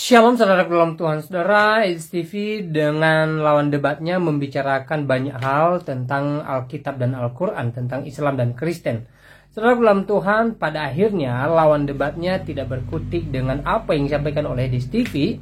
Shalom saudara dalam Tuhan. Saudara, Eds TV dengan lawan debatnya membicarakan banyak hal tentang Alkitab dan Al-Quran, tentang Islam dan Kristen. Saudara dalam Tuhan, pada akhirnya lawan debatnya tidak berkutik dengan apa yang disampaikan oleh Eds TV,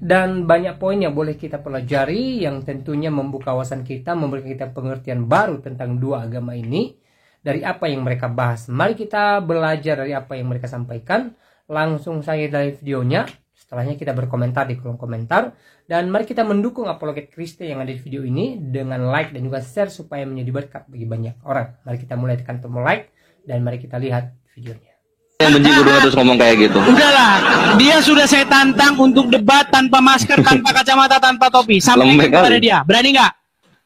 dan banyak poin yang boleh kita pelajari yang tentunya membuka wawasan kita, memberikan kita pengertian baru tentang dua agama ini dari apa yang mereka bahas. Mari kita belajar dari apa yang mereka sampaikan. Langsung saja dari videonya. Setelahnya kita berkomentar di kolom komentar. Dan mari kita mendukung apologet Kristen yang ada di video ini dengan like dan juga share supaya menjadi berkat bagi banyak orang. Mari kita mulai tekan tombol like dan mari kita lihat videonya. Yang benci guru terus ngomong kayak gitu. Udahlah, dia sudah saya tantang untuk debat tanpa masker, tanpa kacamata, tanpa topi. Sampaikan kepada dia. Berani nggak?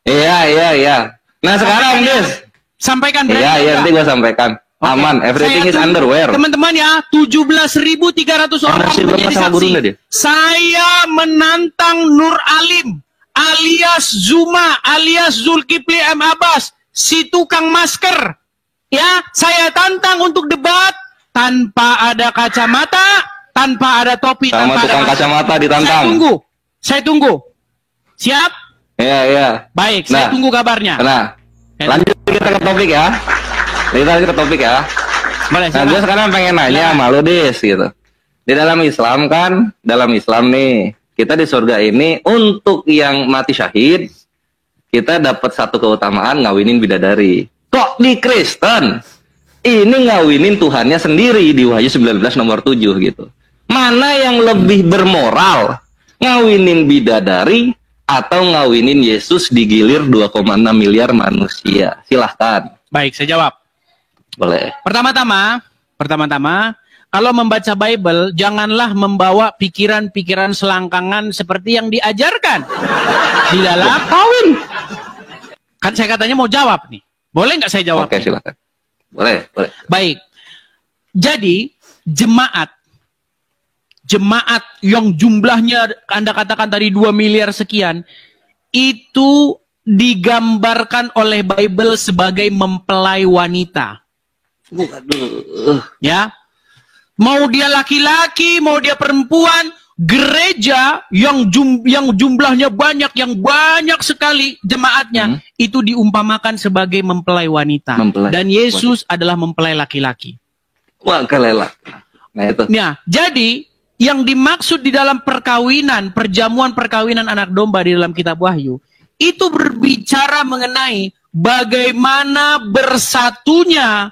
Iya. Nah sekarang, Des. Sampaikan berani. Iya, nanti gua sampaikan. Okay. Aman, everything is underwear. Teman-teman ya, 17.300 orang menjadi saksi. Saya menantang Nur Alim, alias Zuma, alias Zulkifli M. Abbas, si tukang masker. Ya, saya tantang untuk debat tanpa ada kacamata, tanpa ada topi, sama tanpa tukang ada kacamata ditantang. Saya tunggu. Siap? Iya. Baik, saya tunggu kabarnya. Nah, lanjut kita ke topik ya. Kita ke topik ya. Boleh, nah, gue sekarang pengen nanya sama lo, Des, gitu. Di dalam Islam kan, dalam Islam nih, kita di surga ini untuk yang mati syahid, kita dapat satu keutamaan ngawinin bidadari. Kok di Kristen ini ngawinin Tuhannya sendiri di Wahyu 19 nomor 7 gitu. Mana yang lebih bermoral? Ngawinin bidadari atau ngawinin Yesus digilir 2,6 miliar manusia? Silahkan. Baik, saya jawab. Boleh. Pertama-tama, kalau membaca Bible, janganlah membawa pikiran-pikiran selangkangan seperti yang diajarkan di dalam kawin. Kan saya katanya mau jawab nih. Boleh nggak saya jawab? Oke, silakan. Boleh. Baik. Jadi, jemaat yang jumlahnya Anda katakan tadi 2 miliar sekian, itu digambarkan oleh Bible sebagai mempelai wanita. Ya, mau dia laki-laki, mau dia perempuan, gereja yang jumlahnya banyak, yang banyak sekali jemaatnya, itu diumpamakan sebagai mempelai wanita. Dan Yesus adalah mempelai laki-laki. Wah, kelelak. Nah itu. Nah, jadi yang dimaksud di dalam perjamuan perkawinan anak domba di dalam kitab Wahyu, itu berbicara mengenai bagaimana bersatunya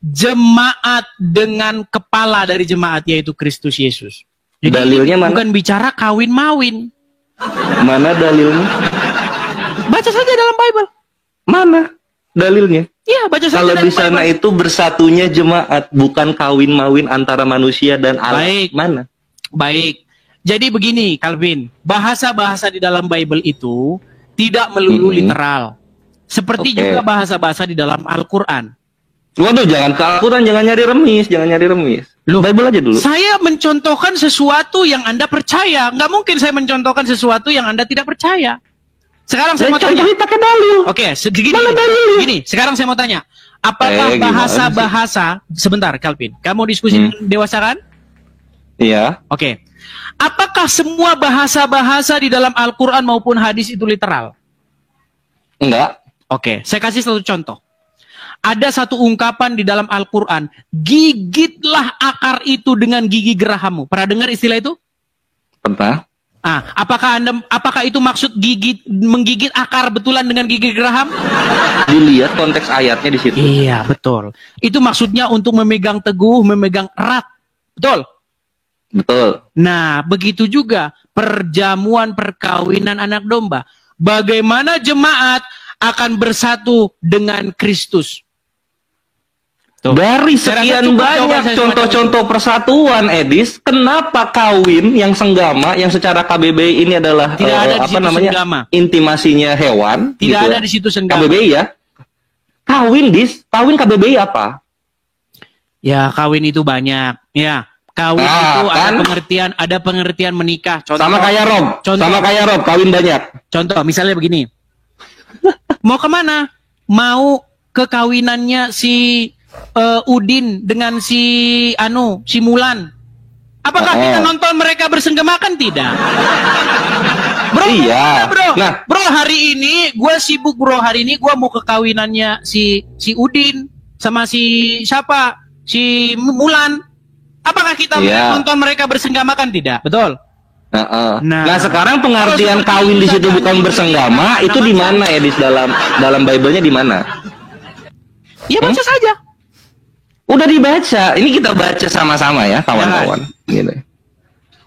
jemaat dengan kepala dari jemaat, yaitu Kristus Yesus. Jadi dalilnya mana? Bukan bicara kawin-mawin. Mana dalilnya? Baca saja dalam Bible. Mana dalilnya? Iya, baca saja. Kalau di sana itu bersatunya jemaat, bukan kawin-mawin antara manusia dan Allah. Baik. Mana? Baik. Jadi begini, Calvin. Bahasa-bahasa di dalam Bible itu tidak melulu literal. Seperti juga bahasa-bahasa di dalam Al-Quran. Waduh, jangan ke Al-Quran, jangan nyari remis. Loh, Bible aja dulu. Saya mencontohkan sesuatu yang Anda percaya. Nggak mungkin saya mencontohkan sesuatu yang Anda tidak percaya. Sekarang saya mau tanya. Oke, gini. Sekarang saya mau tanya. Apakah bahasa-bahasa... Sebentar, Calvin. Kamu diskusi dewasa kan? Iya. Oke. Apakah semua bahasa-bahasa di dalam Al-Quran maupun hadis itu literal? Enggak. Oke, saya kasih satu contoh. Ada satu ungkapan di dalam Al-Quran, gigitlah akar itu dengan gigi gerahammu. Pernah dengar istilah itu? Pernah. Apakah itu maksud menggigit akar betulan dengan gigi geraham? Dilihat konteks ayatnya di situ. Iya, betul. Itu maksudnya untuk memegang teguh, memegang erat. Betul? Betul. Nah, begitu juga perjamuan perkawinan anak domba. Bagaimana jemaat akan bersatu dengan Kristus? Dari sekian banyak contoh-contoh persatuan, Edis, kenapa kawin yang senggama, yang secara KBBI ini adalah tidak ada di situ senggama. Intimasinya hewan? Tidak gitu ada di situ senggama. KBBI ya? Kawin, Kawin KBBI apa? Ya, kawin itu banyak. Ya, kawin itu ada pengertian menikah. Contoh, sama kayak Rob, kawin banyak. Contoh, misalnya begini. Mau kemana? Mau ke kawinannya si Udin dengan si Mulan. Apakah kita nonton mereka bersenggamakan? tidak? Bro, Iya. bro. Nah. Bro, hari ini gue sibuk bro. Hari ini gue mau ke kawinannya si Udin sama si siapa? Si Mulan. Apakah kita nonton mereka bersenggamakan? Tidak, betul? Nah, sekarang pengertian kawin di situ bukan bersenggama, itu di mana ya, di dalam Bible-nya di mana? Ya baca saja. Udah dibaca. Ini kita baca sama-sama ya, kawan-kawan. Gitu.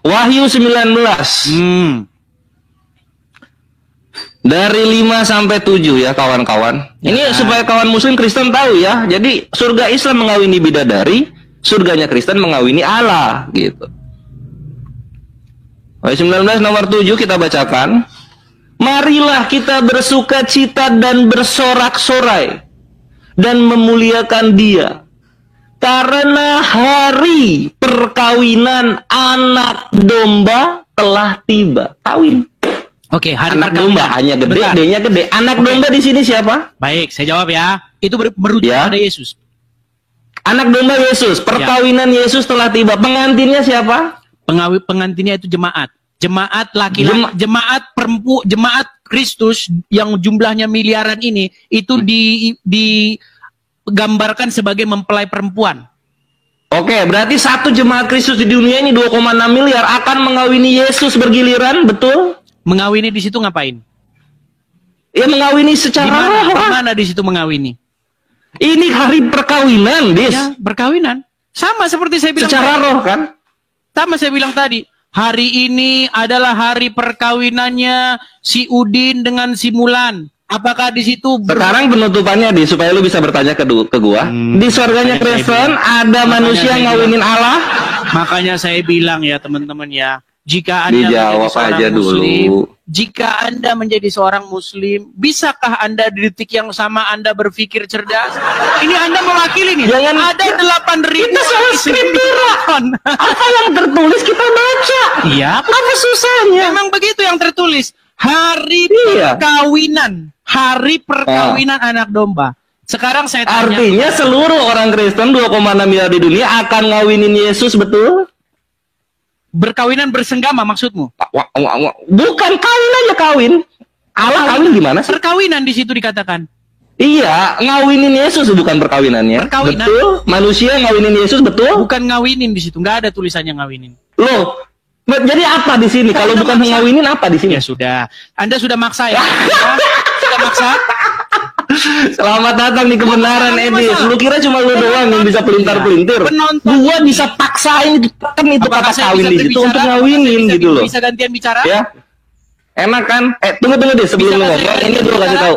Wahyu 19. Dari 5 sampai 7 ya, kawan-kawan. Ini supaya kawan muslim Kristen tahu ya. Jadi surga Islam mengawini bidadari, surganya Kristen mengawini Allah, gitu. Wahyu 19 nomor 7 kita bacakan. Marilah kita bersuka cita dan bersorak-sorai dan memuliakan Dia, karena hari perkawinan anak domba telah tiba. Kawin. Oke, hari anak domba hanya gede, D-nya gede. Anak domba di sini siapa? Baik, saya jawab ya. Itu merujuk pada Yesus. Anak domba Yesus, perkawinan Yesus telah tiba. Pengantinnya siapa? Pengantinnya itu jemaat. Jemaat laki-laki, jemaat Kristus yang jumlahnya miliaran ini itu digambarkan sebagai mempelai perempuan. Oke, berarti satu jemaat Kristus di dunia ini 2,6 miliar akan mengawini Yesus bergiliran, betul? Mengawini di situ ngapain? Ya mengawini secara roh. Mana di situ mengawini? Ini hari perkawinan, Dis. Ya, perkawinan. Sama seperti saya bilang secara tadi. Roh kan? Sama saya bilang tadi. Hari ini adalah hari perkawinannya si Udin dengan si Mulan. Apakah di situ sekarang penutupannya di supaya lu bisa bertanya ke gua. Di surganya Kristen ada manusia ngawinin Allah. Makanya saya bilang ya teman-teman ya, jika Anda dijawab aja Muslim, jika Anda menjadi seorang Muslim, bisakah Anda di detik yang sama Anda berpikir cerdas? Ini Anda mewakili nih. Jangan ada 8.000 kita soal skripturan. Apa yang tertulis kita baca. Iya. Apa susahnya? Memang begitu yang tertulis. Hari perkawinan, hari perkawinan anak domba. Sekarang saya tanya. Artinya seluruh orang Kristen 2,6 miliar di dunia akan ngawinin Yesus, betul? Berkawinan bersenggama maksudmu? Bukan kawin aja kawin. Allah kawin gimana sih? Perkawinan di situ dikatakan. Iya, ngawinin Yesus bukan perkawinannya. Perkawinan. Betul? Manusia ngawinin Yesus, betul? Bukan ngawinin di situ, nggak ada tulisannya ngawinin. Loh, jadi apa di sini? Kalau bukan ngawinin apa di sini? Ya sudah, Anda sudah maksa ya? Sudah maksa? Selamat datang di kebenaran, Edis. Lu kira cuma lu doang yang bisa pelintar-pelintir? Gua bisa paksain itu, kan itu kata kawin di situ untuk ngawinin gitu loh. Bisa gantian bicara? Ya. Enak kan? Tunggu deh sebelum lu ngomong. Ini dulu kasih tahu.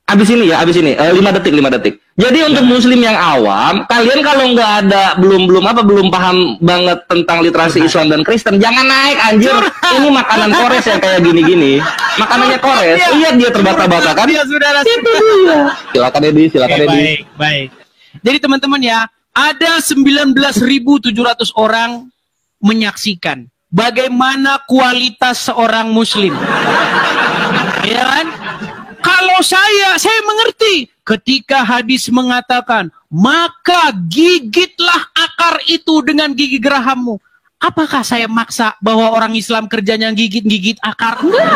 Abis ini 5 detik. Jadi untuk muslim yang awam, kalian kalau nggak ada belum paham banget tentang literasi Islam dan Kristen, jangan naik anjir. Ini makanan Kores yang kayak gini-gini. Makanannya Kores. Lihat dia terbata-bata kan? Itu dia. Silakan Edi. Baik. Jadi teman-teman ya, ada 19.700 orang menyaksikan bagaimana kualitas seorang muslim. Ya kan? Kalau saya mengerti ketika hadis mengatakan, maka gigitlah akar itu dengan gigi gerahammu. Apakah saya maksa bahwa orang Islam kerjanya gigit akar? Enggak.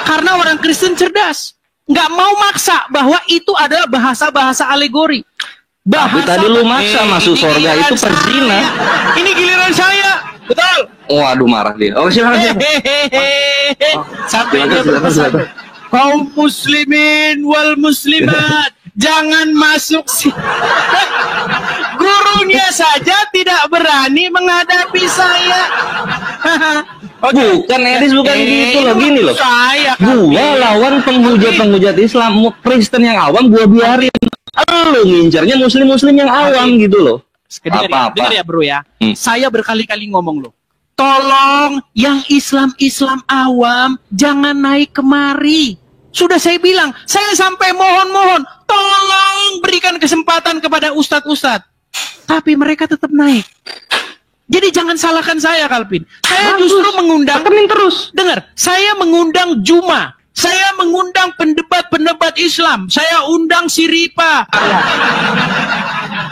Karena orang Kristen cerdas. Enggak mau maksa bahwa itu adalah bahasa-bahasa alegori. Tapi tadi lu maksa masuk surga itu perzina. Ini giliran saya. Betul. Waduh, marah dia. Oh, silakan. Sampai dia berpesan. Kaum muslimin wal muslimat, jangan masuk sini. Gurunya saja tidak berani menghadapi saya. Bukan Edis, bukan gitu loh, gini loh. Gua lawan penghujat Islam, Kristen yang awam gua biarin. Lu ngincarnya muslim yang awam gitu loh. Dengar ya bro ya. Saya berkali-kali ngomong loh. Tolong yang Islam awam jangan naik kemari. Sudah saya bilang, saya sampai mohon-mohon, tolong berikan kesempatan kepada ustadz-ustadz. Tapi mereka tetap naik. Jadi jangan salahkan saya, Kalvin. Saya justru mengundang, dengar, saya mengundang Juma. Saya mengundang pendebat-pendebat Islam. Saya undang si Ripa.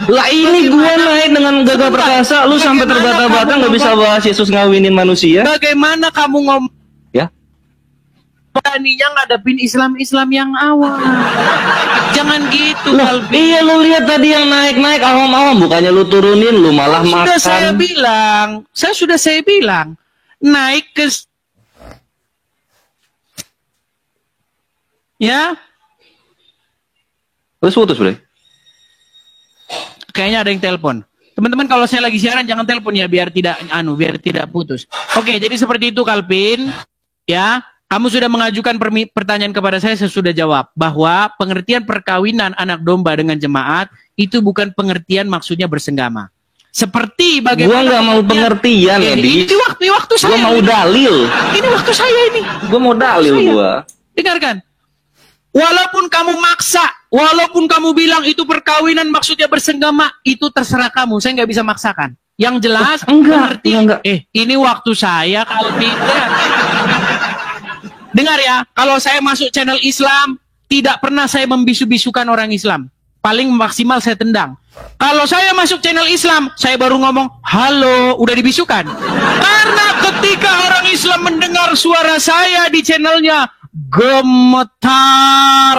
Lah ini gua naik dengan gagah perkasa, lu sampai terbata-bata nggak bisa bahas Yesus ngawinin manusia. Bagaimana kamu ngomong? Ya. Beraninya ngadepin Islam yang awal. Jangan gitu, Kalbi. Iya, lu lihat tadi yang naik-naik awam-awam, bukannya lu turunin, lu malah makan. Sudah saya bilang, naik ke ya. Terus putus, Bre. Kayaknya ada yang telepon. Teman-teman, kalau saya lagi siaran jangan telepon ya, biar tidak putus. Oke, jadi seperti itu, Kalvin. Ya, kamu sudah mengajukan pertanyaan kepada saya sudah jawab bahwa pengertian perkawinan anak domba dengan jemaat itu bukan pengertian maksudnya bersenggama. Seperti bagaimana? Gua nggak mau pengertian, Edi. Ini waktu saya. Gua mau dalil. Ini waktu saya ini. Gua mau dalil gua. Dengarkan. Walaupun kamu maksa, walaupun kamu bilang itu perkawinan maksudnya bersenggama, itu terserah kamu. Saya nggak bisa maksakan. Yang jelas, enggak. Ini waktu saya, Kalvin. Dengar ya, kalau saya masuk channel Islam, tidak pernah saya membisu-bisukan orang Islam. Paling maksimal saya tendang. Kalau saya masuk channel Islam, saya baru ngomong, halo, udah dibisukan. Karena ketika orang Islam mendengar suara saya di channelnya, gemetar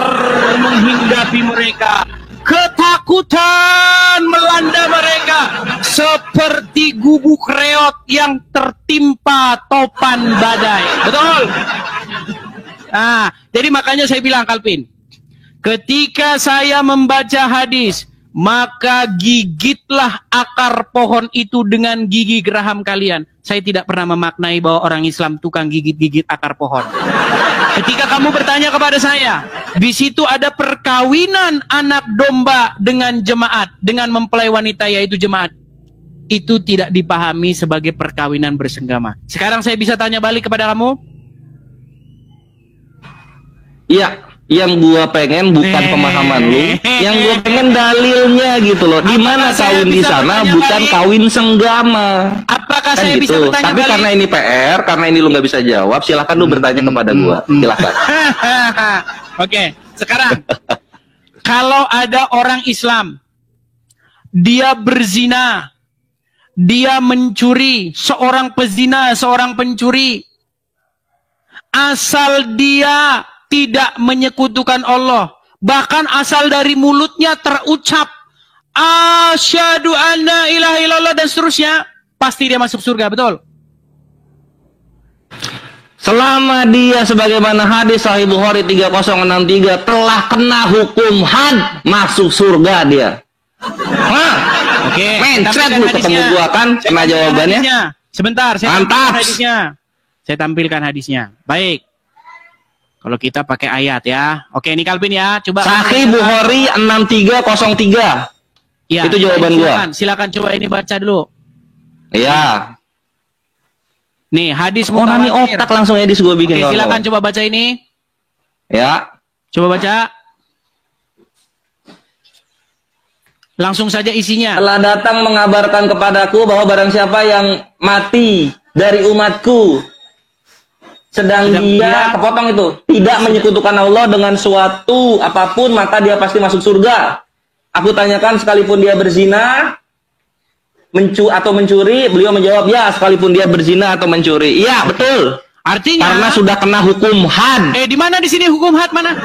menghinggapi mereka. Ketakutan melanda mereka seperti gubuk reot yang tertimpa topan badai. Betul? Nah, jadi makanya saya bilang, Kalvin, ketika saya membaca hadis, maka gigitlah akar pohon itu dengan gigi geraham kalian. Saya tidak pernah memaknai bahwa orang Islam tukang gigit-gigit akar pohon. Ketika kamu bertanya kepada saya, di situ ada perkawinan anak domba dengan jemaat, dengan mempelai wanita yaitu jemaat. Itu tidak dipahami sebagai perkawinan bersenggama. Sekarang saya bisa tanya balik kepada kamu? Iya, yang gua pengen bukan pemahaman lu, yang gua pengen dalilnya gitu loh. Di mana kawin di sana bukan kawin senggama. Apakah Kan saya bisa gitu. bertanya Tapi balik? karena ini PR, karena ini lu nggak bisa jawab, silahkan lu bertanya kepada gua. Silahkan. Oke, sekarang kalau ada orang Islam, dia berzina, dia mencuri, seorang pezina, seorang pencuri, asal dia tidak menyekutukan Allah, bahkan asal dari mulutnya terucap asyhadu anna ilaha illallah dan seterusnya, pasti dia masuk surga, betul? Selama dia sebagaimana hadis Sahih Bukhari 3063 telah kena hukum had, masuk surga dia. Oke, mencret lu ketemu gua kan, kena jawabannya. Sebentar, saya Mantap. tampilkan hadisnya. Saya tampilkan hadisnya. Baik. Kalau kita pakai ayat ya. Oke, ini Kalvin ya. Coba Sahih Bukhari 6303. Ya, itu jawaban gua. Silakan coba ini baca dulu. Iya. Nih, hadis Orang ini mutawatir. otak langsung edis gua bikin. Oke, silakan coba baca ini. Ya. Coba baca. Langsung saja isinya. Telah datang mengabarkan kepadaku bahwa barang siapa yang mati dari umatku sedang dia kepotong itu tidak menyekutukan Allah dengan suatu apapun, maka dia pasti masuk surga. Aku tanyakan sekalipun dia berzina atau mencuri, beliau menjawab ya, sekalipun dia berzina atau mencuri. Iya, betul. Artinya karena sudah kena hukum had. Di mana di sini hukum had mana?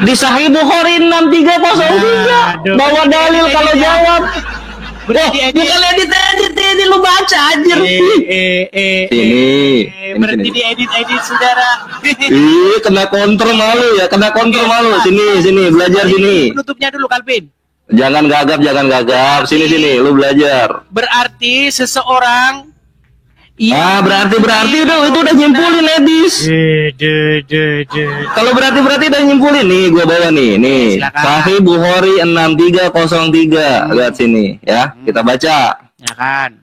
Di Sahih Bukhari 6303. Bawa dalil kalau jawab. Bukan edit lu baca anjir. Berarti diedit saudara. Kena kontrol malu ya, kena kontrol malu. Sini belajar sini. Penutupnya dulu, Kalvin. Jangan gagap. Sini lu belajar. Berarti seseorang berarti itu udah nyimpulin Edis. Kalau berarti udah nyimpulin nih, gua bawa nih. Sahih Bukhari 6303. Lihat sini ya, kita baca. Ya kan.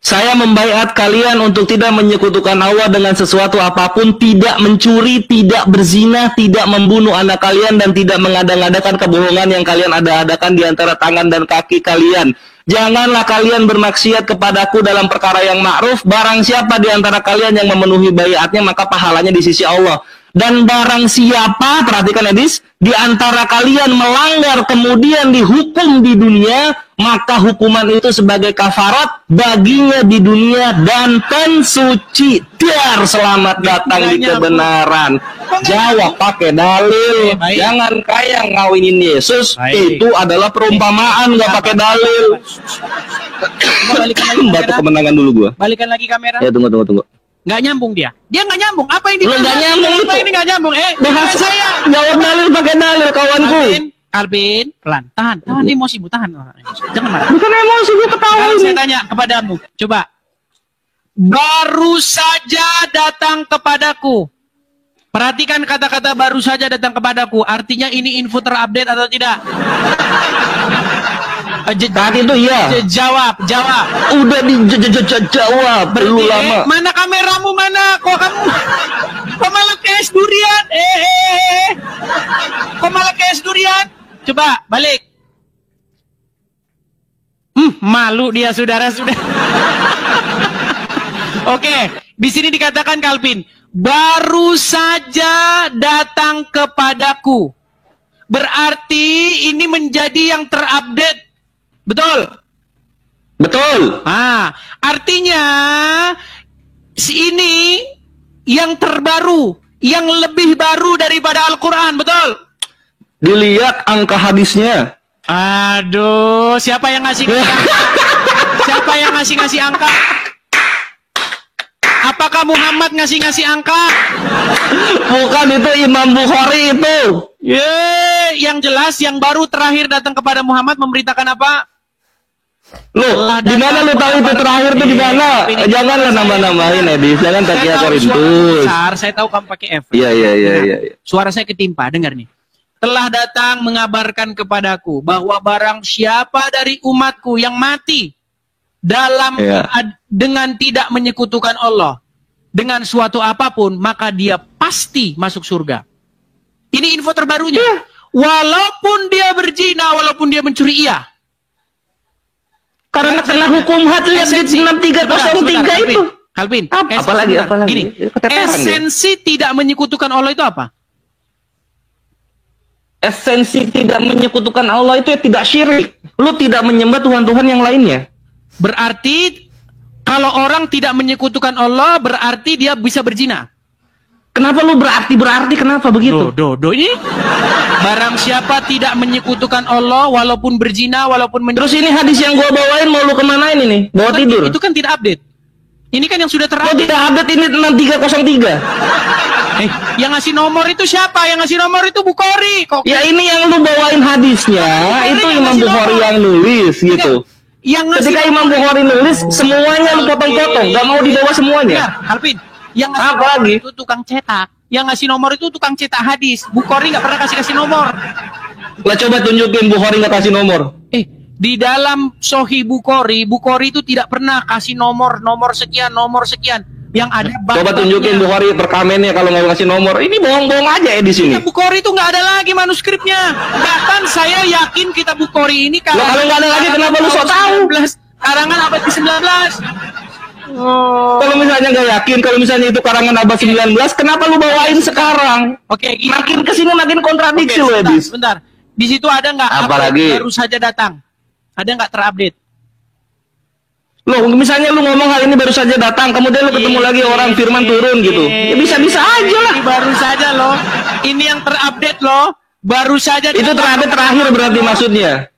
Saya membaiat kalian untuk tidak menyekutukan Allah dengan sesuatu apapun, tidak mencuri, tidak berzina, tidak membunuh anak kalian, dan tidak mengada-ngadakan kebohongan yang kalian ada-adakan di antara tangan dan kaki kalian. Janganlah kalian bermaksiat kepadaku dalam perkara yang ma'ruf. Barang siapa di antara kalian yang memenuhi baiatnya, maka pahalanya di sisi Allah. Dan barang siapa, perhatikan Edis, di antara kalian melanggar kemudian dihukum di dunia, maka hukuman itu sebagai kafarat baginya di dunia dan pensuci. Dar, selamat datang di kebenaran. Jawab pakai dalil. Baik. Jangan kayak ngawinin Yesus. Baik. Itu adalah perumpamaan, nggak pakai dalil. Balikan lagi Batu kamera. kemenangan dulu gua. Balikan lagi kamera. Ya tunggu. Nggak nyambung dia. Dia nggak nyambung. Apa yang Lu nggak nyambung Apa itu. ini nggak nyambung? Bahasa saya. jawab dalil pakai dalil, kawanku. Alvin, pelan. Tahan emosimu, tahan. Jangan marah. Bukan emosi, gue ketawa Sekarang ini. saya tanya kepadamu. Coba. Baru saja datang kepadaku. Perhatikan kata-kata baru saja datang kepadaku. Artinya ini info terupdate atau tidak? Saat itu iya. Jawab. Udah dijawab. Lu lama. Mana kameramu mana? Kok malah kayak es durian? Kok malah kayak es durian? Coba balik. Malu dia saudara. Oke, di sini dikatakan Calvin, baru saja datang kepadaku. Berarti ini menjadi yang terupdate. Betul? Betul. Artinya ini yang terbaru, yang lebih baru daripada Al-Quran, betul? Dilihat angka hadisnya. Aduh, siapa yang ngasih angka? Siapa yang ngasih angka? Apakah Muhammad ngasih angka? Bukan, itu Imam Bukhari itu. Yang jelas yang baru terakhir datang kepada Muhammad memberitakan apa? Loh, di mana lu tahu itu terakhir tuh di mana? Janganlah nambah-nambahin, Edis. Jangan takia Korintus. Saya tahu kamu pakai F. Iya. Suara saya ketimpa, dengar nih. Telah datang mengabarkan kepadaku bahwa barang siapa dari umatku yang mati dalam dengan tidak menyekutukan Allah dengan suatu apapun, maka dia pasti masuk surga. Ini info terbarunya. Walaupun dia berzina, walaupun dia mencuri, iya. Karena kena hukum had, lihat di 6303 itu. Calvin, apalagi? Gini, esensi tidak menyekutukan Allah itu apa? Esensi tidak menyekutukan Allah itu ya tidak syirik. Lu tidak menyembah Tuhan-Tuhan yang lainnya. Berarti kalau orang tidak menyekutukan Allah, berarti dia bisa berzina. Kenapa lu berarti kenapa begitu? Ini barang siapa tidak menyekutukan Allah walaupun berzina, walaupun Terus ini hadis yang gua bawain mau lu kemanain ini? Bawa tidur? Itu kan tidak update. Ini kan yang sudah terupdate. Oh, tidak update, ini 6303. Yang ngasih nomor itu siapa? Yang ngasih nomor itu Bukhari. Ya ini yang lu bawain hadisnya, itu Imam Bukhari yang nulis gitu. Ketika Imam Bukhari nulis, semuanya lu potong-potong, gak mau dibawa semuanya. Alvin, yang ngasih nomor itu tukang cetak. Yang ngasih nomor itu tukang cetak hadis. Bukhari nggak pernah kasih nomor. Lah coba tunjukin Bukhari nggak kasih nomor. Di dalam Sahih Bukhari itu tidak pernah kasih nomor sekian. Yang ada coba tunjukin Bukhari perkamennya kalau nggak kasih nomor. Ini bohong-bohong aja di sini. Bukhari itu nggak ada lagi manuskripnya. Bahkan saya yakin kitab Bukhari ini kalau nggak ada lagi kenapa lu sok tahu? Karangan abad ke-19. Kalau misalnya nggak yakin, kalau misalnya itu karangan abad 19, kenapa lu bawain sekarang? Makin kesini makin kontradiksi lu, Edis. Bentar. Di situ ada nggak? Apalagi baru saja datang. Ada nggak terupdate? Loh, misalnya lu ngomong hal ini baru saja datang, kemudian lu ketemu lagi orang firman turun gitu. Ya bisa-bisa aja lah. Baru saja loh. Ini yang terupdate loh. Baru saja. Itu terupdate terakhir berarti maksudnya.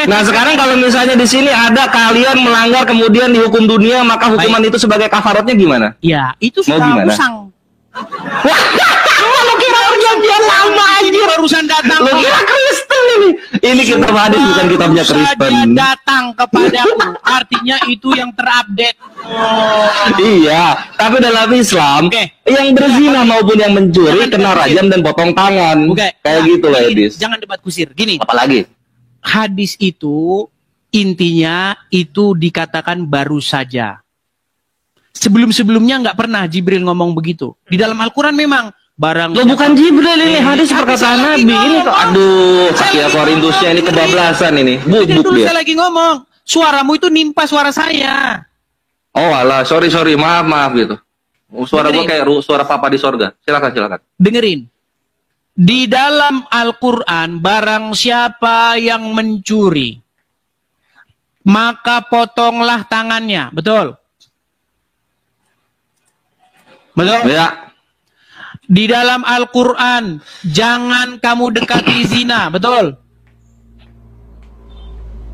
Nah sekarang kalau misalnya di sini ada kalian melanggar kemudian dihukum dunia, maka hukuman itu sebagai kafaratnya gimana? Ya itu sudah usang. Wah, lu kira perjanjian lama aja barusan datang. Lu kira Kristen ini? Ini kitab hadis bukan kitabnya Kristen. Datang kepadaku, artinya itu yang terupdate. Iya, tapi dalam Islam yang berzina maupun yang mencuri kena rajam dan potong tangan. Kayak gitu lah, Edis. Jangan debat kusir. Gini. Apalagi? Hadis itu intinya itu dikatakan baru saja. Sebelum-sebelumnya nggak pernah Jibril ngomong begitu. Di dalam Al-Quran memang barang. Lo bukan Jibril ini, hadis perkataan Nabi. Ini kok aduh, Sakia Korintusnya ini kebablasan ini. Bubuk dia. Saya lagi ngomong, suaramu itu nimpa suara saya. Oh alah, sorry, maaf gitu. Suara gue kayak suara papa di sorga. Silakan. Dengerin. Di dalam Al-Quran, barang siapa yang mencuri, maka potonglah tangannya. Betul? Betul? Ya. Di dalam Al-Quran, jangan kamu dekati zina. Betul?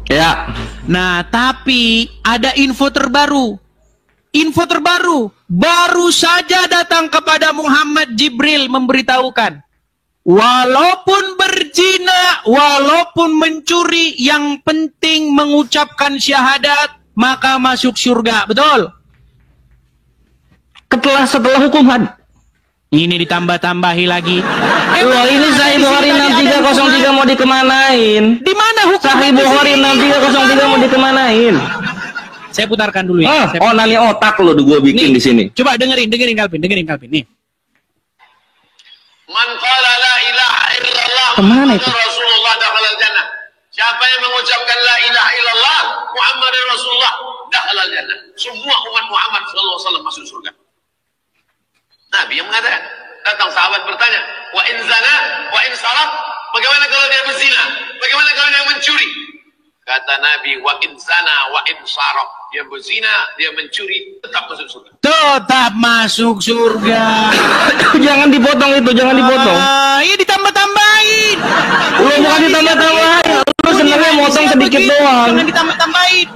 Ya. Nah, tapi ada info terbaru. Info terbaru. Baru saja datang kepada Muhammad Jibril memberitahukan. Walaupun berzina, walaupun mencuri, yang penting mengucapkan syahadat, maka masuk surga. Betul? Setelah hukum had. Ini ditambah-tambahi lagi. Wah, ini Sahih Bukhari 6303 mau dikemanain? Di mana hukum? Sahih Bukhari 6303 mau dikemanain? Saya putarkan dulu ya. Nani otak lo gue bikin nih, di sini. Coba dengerin Kalvin nih. Man qala la ilaha illallah Kemana itu? Rasulullah dakhalal jannah. Siapa yang mengucapkan la ilaha illallah Muhammadur Rasulullah dakhalal jannah. Semua umat Muhammad sallallahu alaihi wasallam masuk surga. Nabi yang mengatakan. Datang sahabat bertanya, wa in zana, wa in saraq, bagaimana kalau dia berzina? Bagaimana kalau dia mencuri? Kata Nabi, wa in zana, wa in saraq, dia berzina, dia mencuri, tetap masuk surga. Tetap masuk surga. Jangan dipotong itu, jangan dipotong. Iya ditambah-tambahin. Lu bukan ditambah-tambahin. Lu sebenarnya motong sedikit doang. Jangan ditambah-tambahin.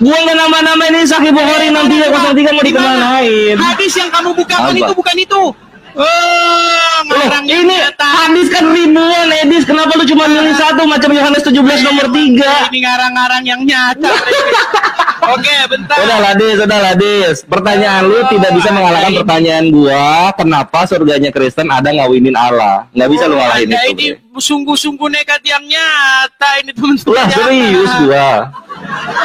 Gua nggak nama-nama ini Sahih Bukhari 6303 mau dikemanain? Hadis yang kamu bukakan itu bukan itu. Ini hadis kan ribuan, Edis. Kenapa lu cuma milih satu macam Yohanes 17 nomor 3? Ini ngarang-ngarang yang nyata. Oke, bentar. Udahlah, Dis. Pertanyaan lu tidak bisa mengalahkan pertanyaan gua. Kenapa surganya Kristen ada ngawinin Allah? Nggak bisa lu ngalahin itu. Ini sungguh-sungguh nekat yang nyata ini teman-teman. Lah serius gua.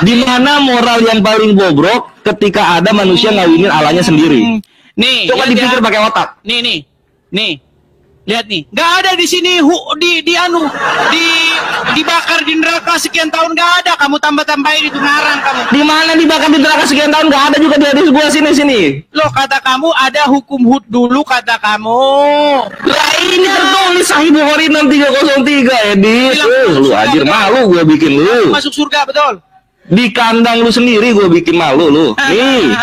Di mana moral yang paling bobrok ketika ada manusia ngawinin Allahnya sendiri? Nih, coba dipikir pakai otak. Nih. Lihat nih, nggak ada di sini dibakar di neraka sekian tahun, nggak ada. Kamu tambah-tambahin itu ngarang kamu. Di mana dibakar di neraka sekian tahun, nggak ada juga di hadis gua sini. Loh, kata kamu ada hukum Hud dulu, kata kamu. Lah ini tertulis Sahih Bukhari 6303, Edis. Lu anjir, malu gua bikin lu. Masuk surga, betul. Di kandang lu sendiri gue bikin malu lu. Nih.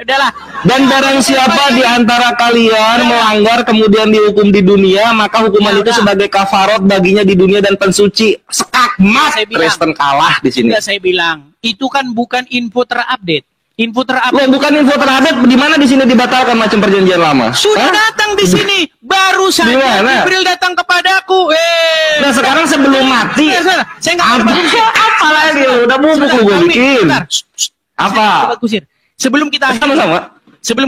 Udahlah. Dan barang siapa di antara kalian melanggar kemudian dihukum di dunia, maka hukuman itu sebagai kafarat baginya di dunia dan pensuci. Skakmat. Kristen kalah di sini. Sudah saya bilang, itu kan bukan info terupdate. Info terupdate. Loh, bukan info terupdate. Di mana di sini dibatalkan macam perjanjian lama? Sudah datang di sini. Baru saja Jibril datang kepadaku. Nah, sekarang sebelum mati. Saya nggak apa lagi lu? Udah bubuk lu gue bikin. Apa? Sebelum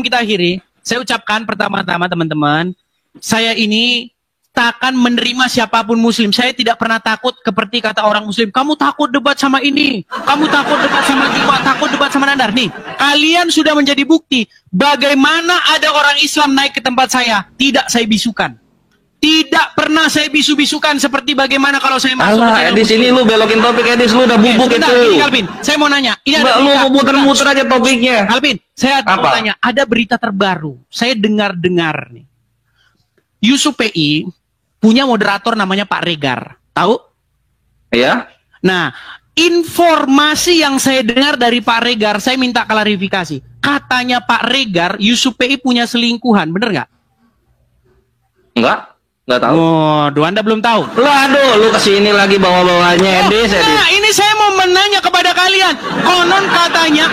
kita akhiri, saya ucapkan pertama-tama teman-teman, saya ini takkan menerima siapapun muslim. Saya tidak pernah takut seperti kata orang muslim, kamu takut debat sama ini, kamu takut debat sama Jumat, takut debat sama Nandar. Nih, kalian sudah menjadi bukti bagaimana ada orang Islam naik ke tempat saya, tidak saya bisukan. Tidak pernah saya bisu-bisukan seperti bagaimana kalau saya masuk ke channel di sini lu belokin topik, Edis, lu udah bubuk itu. Ini, Calvin, saya mau nanya. Ini ada lu muter-muter aja topiknya. Calvin, saya mau tanya, ada berita terbaru. Saya dengar-dengar nih. Yusuf PI punya moderator namanya Pak Regar. Tahu? Iya. Nah, informasi yang saya dengar dari Pak Regar, saya minta klarifikasi. Katanya Pak Regar, Yusuf PI punya selingkuhan, bener nggak? Nggak tahu. Oh, Anda belum tahu. Aduh, lu kesini lagi bawa-bawanya, Edis. Nah, ini saya mau menanya kepada kalian. Konon katanya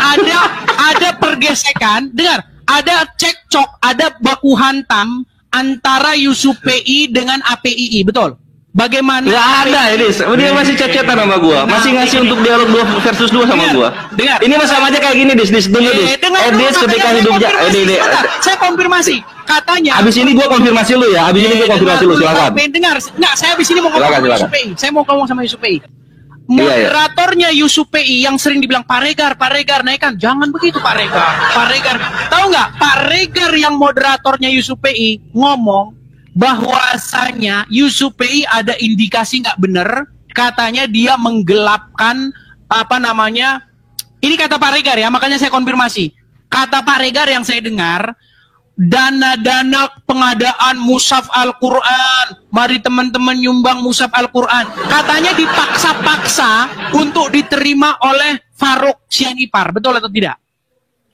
ada pergesekan, dengar, ada cekcok, ada baku hantam antara Yusuf PI dengan APII, betul? Bagaimana? Nggak ada, Edis. Dia masih chat-chatan sama gua. Masih ngasih untuk dialog 2 versus 2 sama gua. Dengar. Ini mah sama aja kayak gini, Dis. Tunggu, Dis. Edis ketika hidupnya. Saya konfirmasi. Katanya. Abis ini gua konfirmasi lu ya. Abis ini gua konfirmasi lu, silakan. Dengar. Nggak, saya abis ini mau ngomong sama Yusuf PI. Saya mau ngomong sama Yusuf PI. Moderatornya Yusuf PI yang sering dibilang Pak Regar naikkan. Jangan begitu Pak Regar. Tahu nggak? Pak Regar yang moderatornya Yusuf PI ngomong bahwasanya Yusuf PI ada indikasi nggak benar, katanya dia menggelapkan ini kata Pak Regar ya, makanya saya konfirmasi. Kata Pak Regar yang saya dengar, dana-dana pengadaan mushaf Al-Quran. Mari teman-teman nyumbang mushaf Al-Quran. Katanya dipaksa-paksa untuk diterima oleh Farouk Sianipar. Betul atau tidak?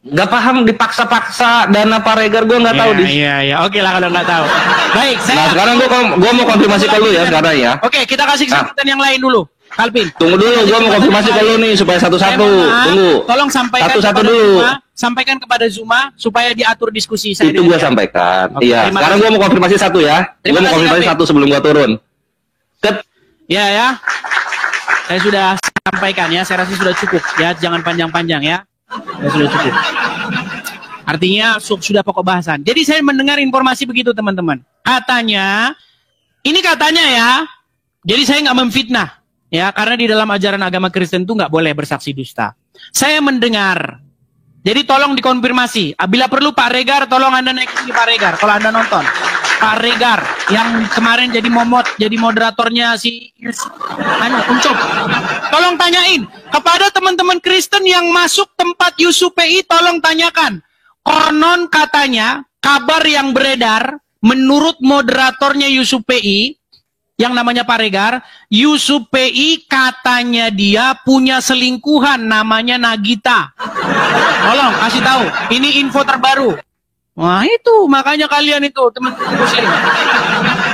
Gak paham dipaksa-paksa dana Paregar, gue nggak tahu di. Iya. Oke lah kalau nggak tahu. Baik, Nah sekarang gue mau konfirmasi ke lu ya sekarang ya. Oke, kita kasih kesempatan yang lain dulu. Kalvin. Tunggu dulu, gue mau konfirmasi ke lu nih supaya satu-satu. Tunggu. Tolong sampaikan Satu-satu kepada dulu. Zuma, sampaikan kepada Zuma supaya diatur diskusi saya. Itu gue sampaikan. Oke, Iya. terima Sekarang kasih. gue mau konfirmasi satu ya. Gue Terima mau kasih, konfirmasi Kalvin. satu sebelum gue turun. Ya. Saya sudah sampaikan ya, saya rasa sudah cukup ya, jangan panjang-panjang ya. Ya sudah cukup. Artinya sudah pokok bahasan. Jadi saya mendengar informasi begitu teman-teman. Katanya ya. Jadi saya nggak memfitnah ya, karena di dalam ajaran agama Kristen itu nggak boleh bersaksi dusta. Saya mendengar. Jadi tolong dikonfirmasi. Bila perlu Pak Regar, tolong Anda naik di Pak Regar kalau Anda nonton. Pak Regar yang kemarin jadi moderatornya si Uncop. Tolong tanyain kepada teman-teman Kristen yang masuk tempat Yusuf PI, tolong tanyakan. Konon katanya kabar yang beredar menurut moderatornya Yusuf PI yang namanya Pak Regar, Yusuf PI katanya dia punya selingkuhan namanya Nagita. Tolong kasih tahu, ini info terbaru. Wah itu makanya kalian itu teman-teman Muslim,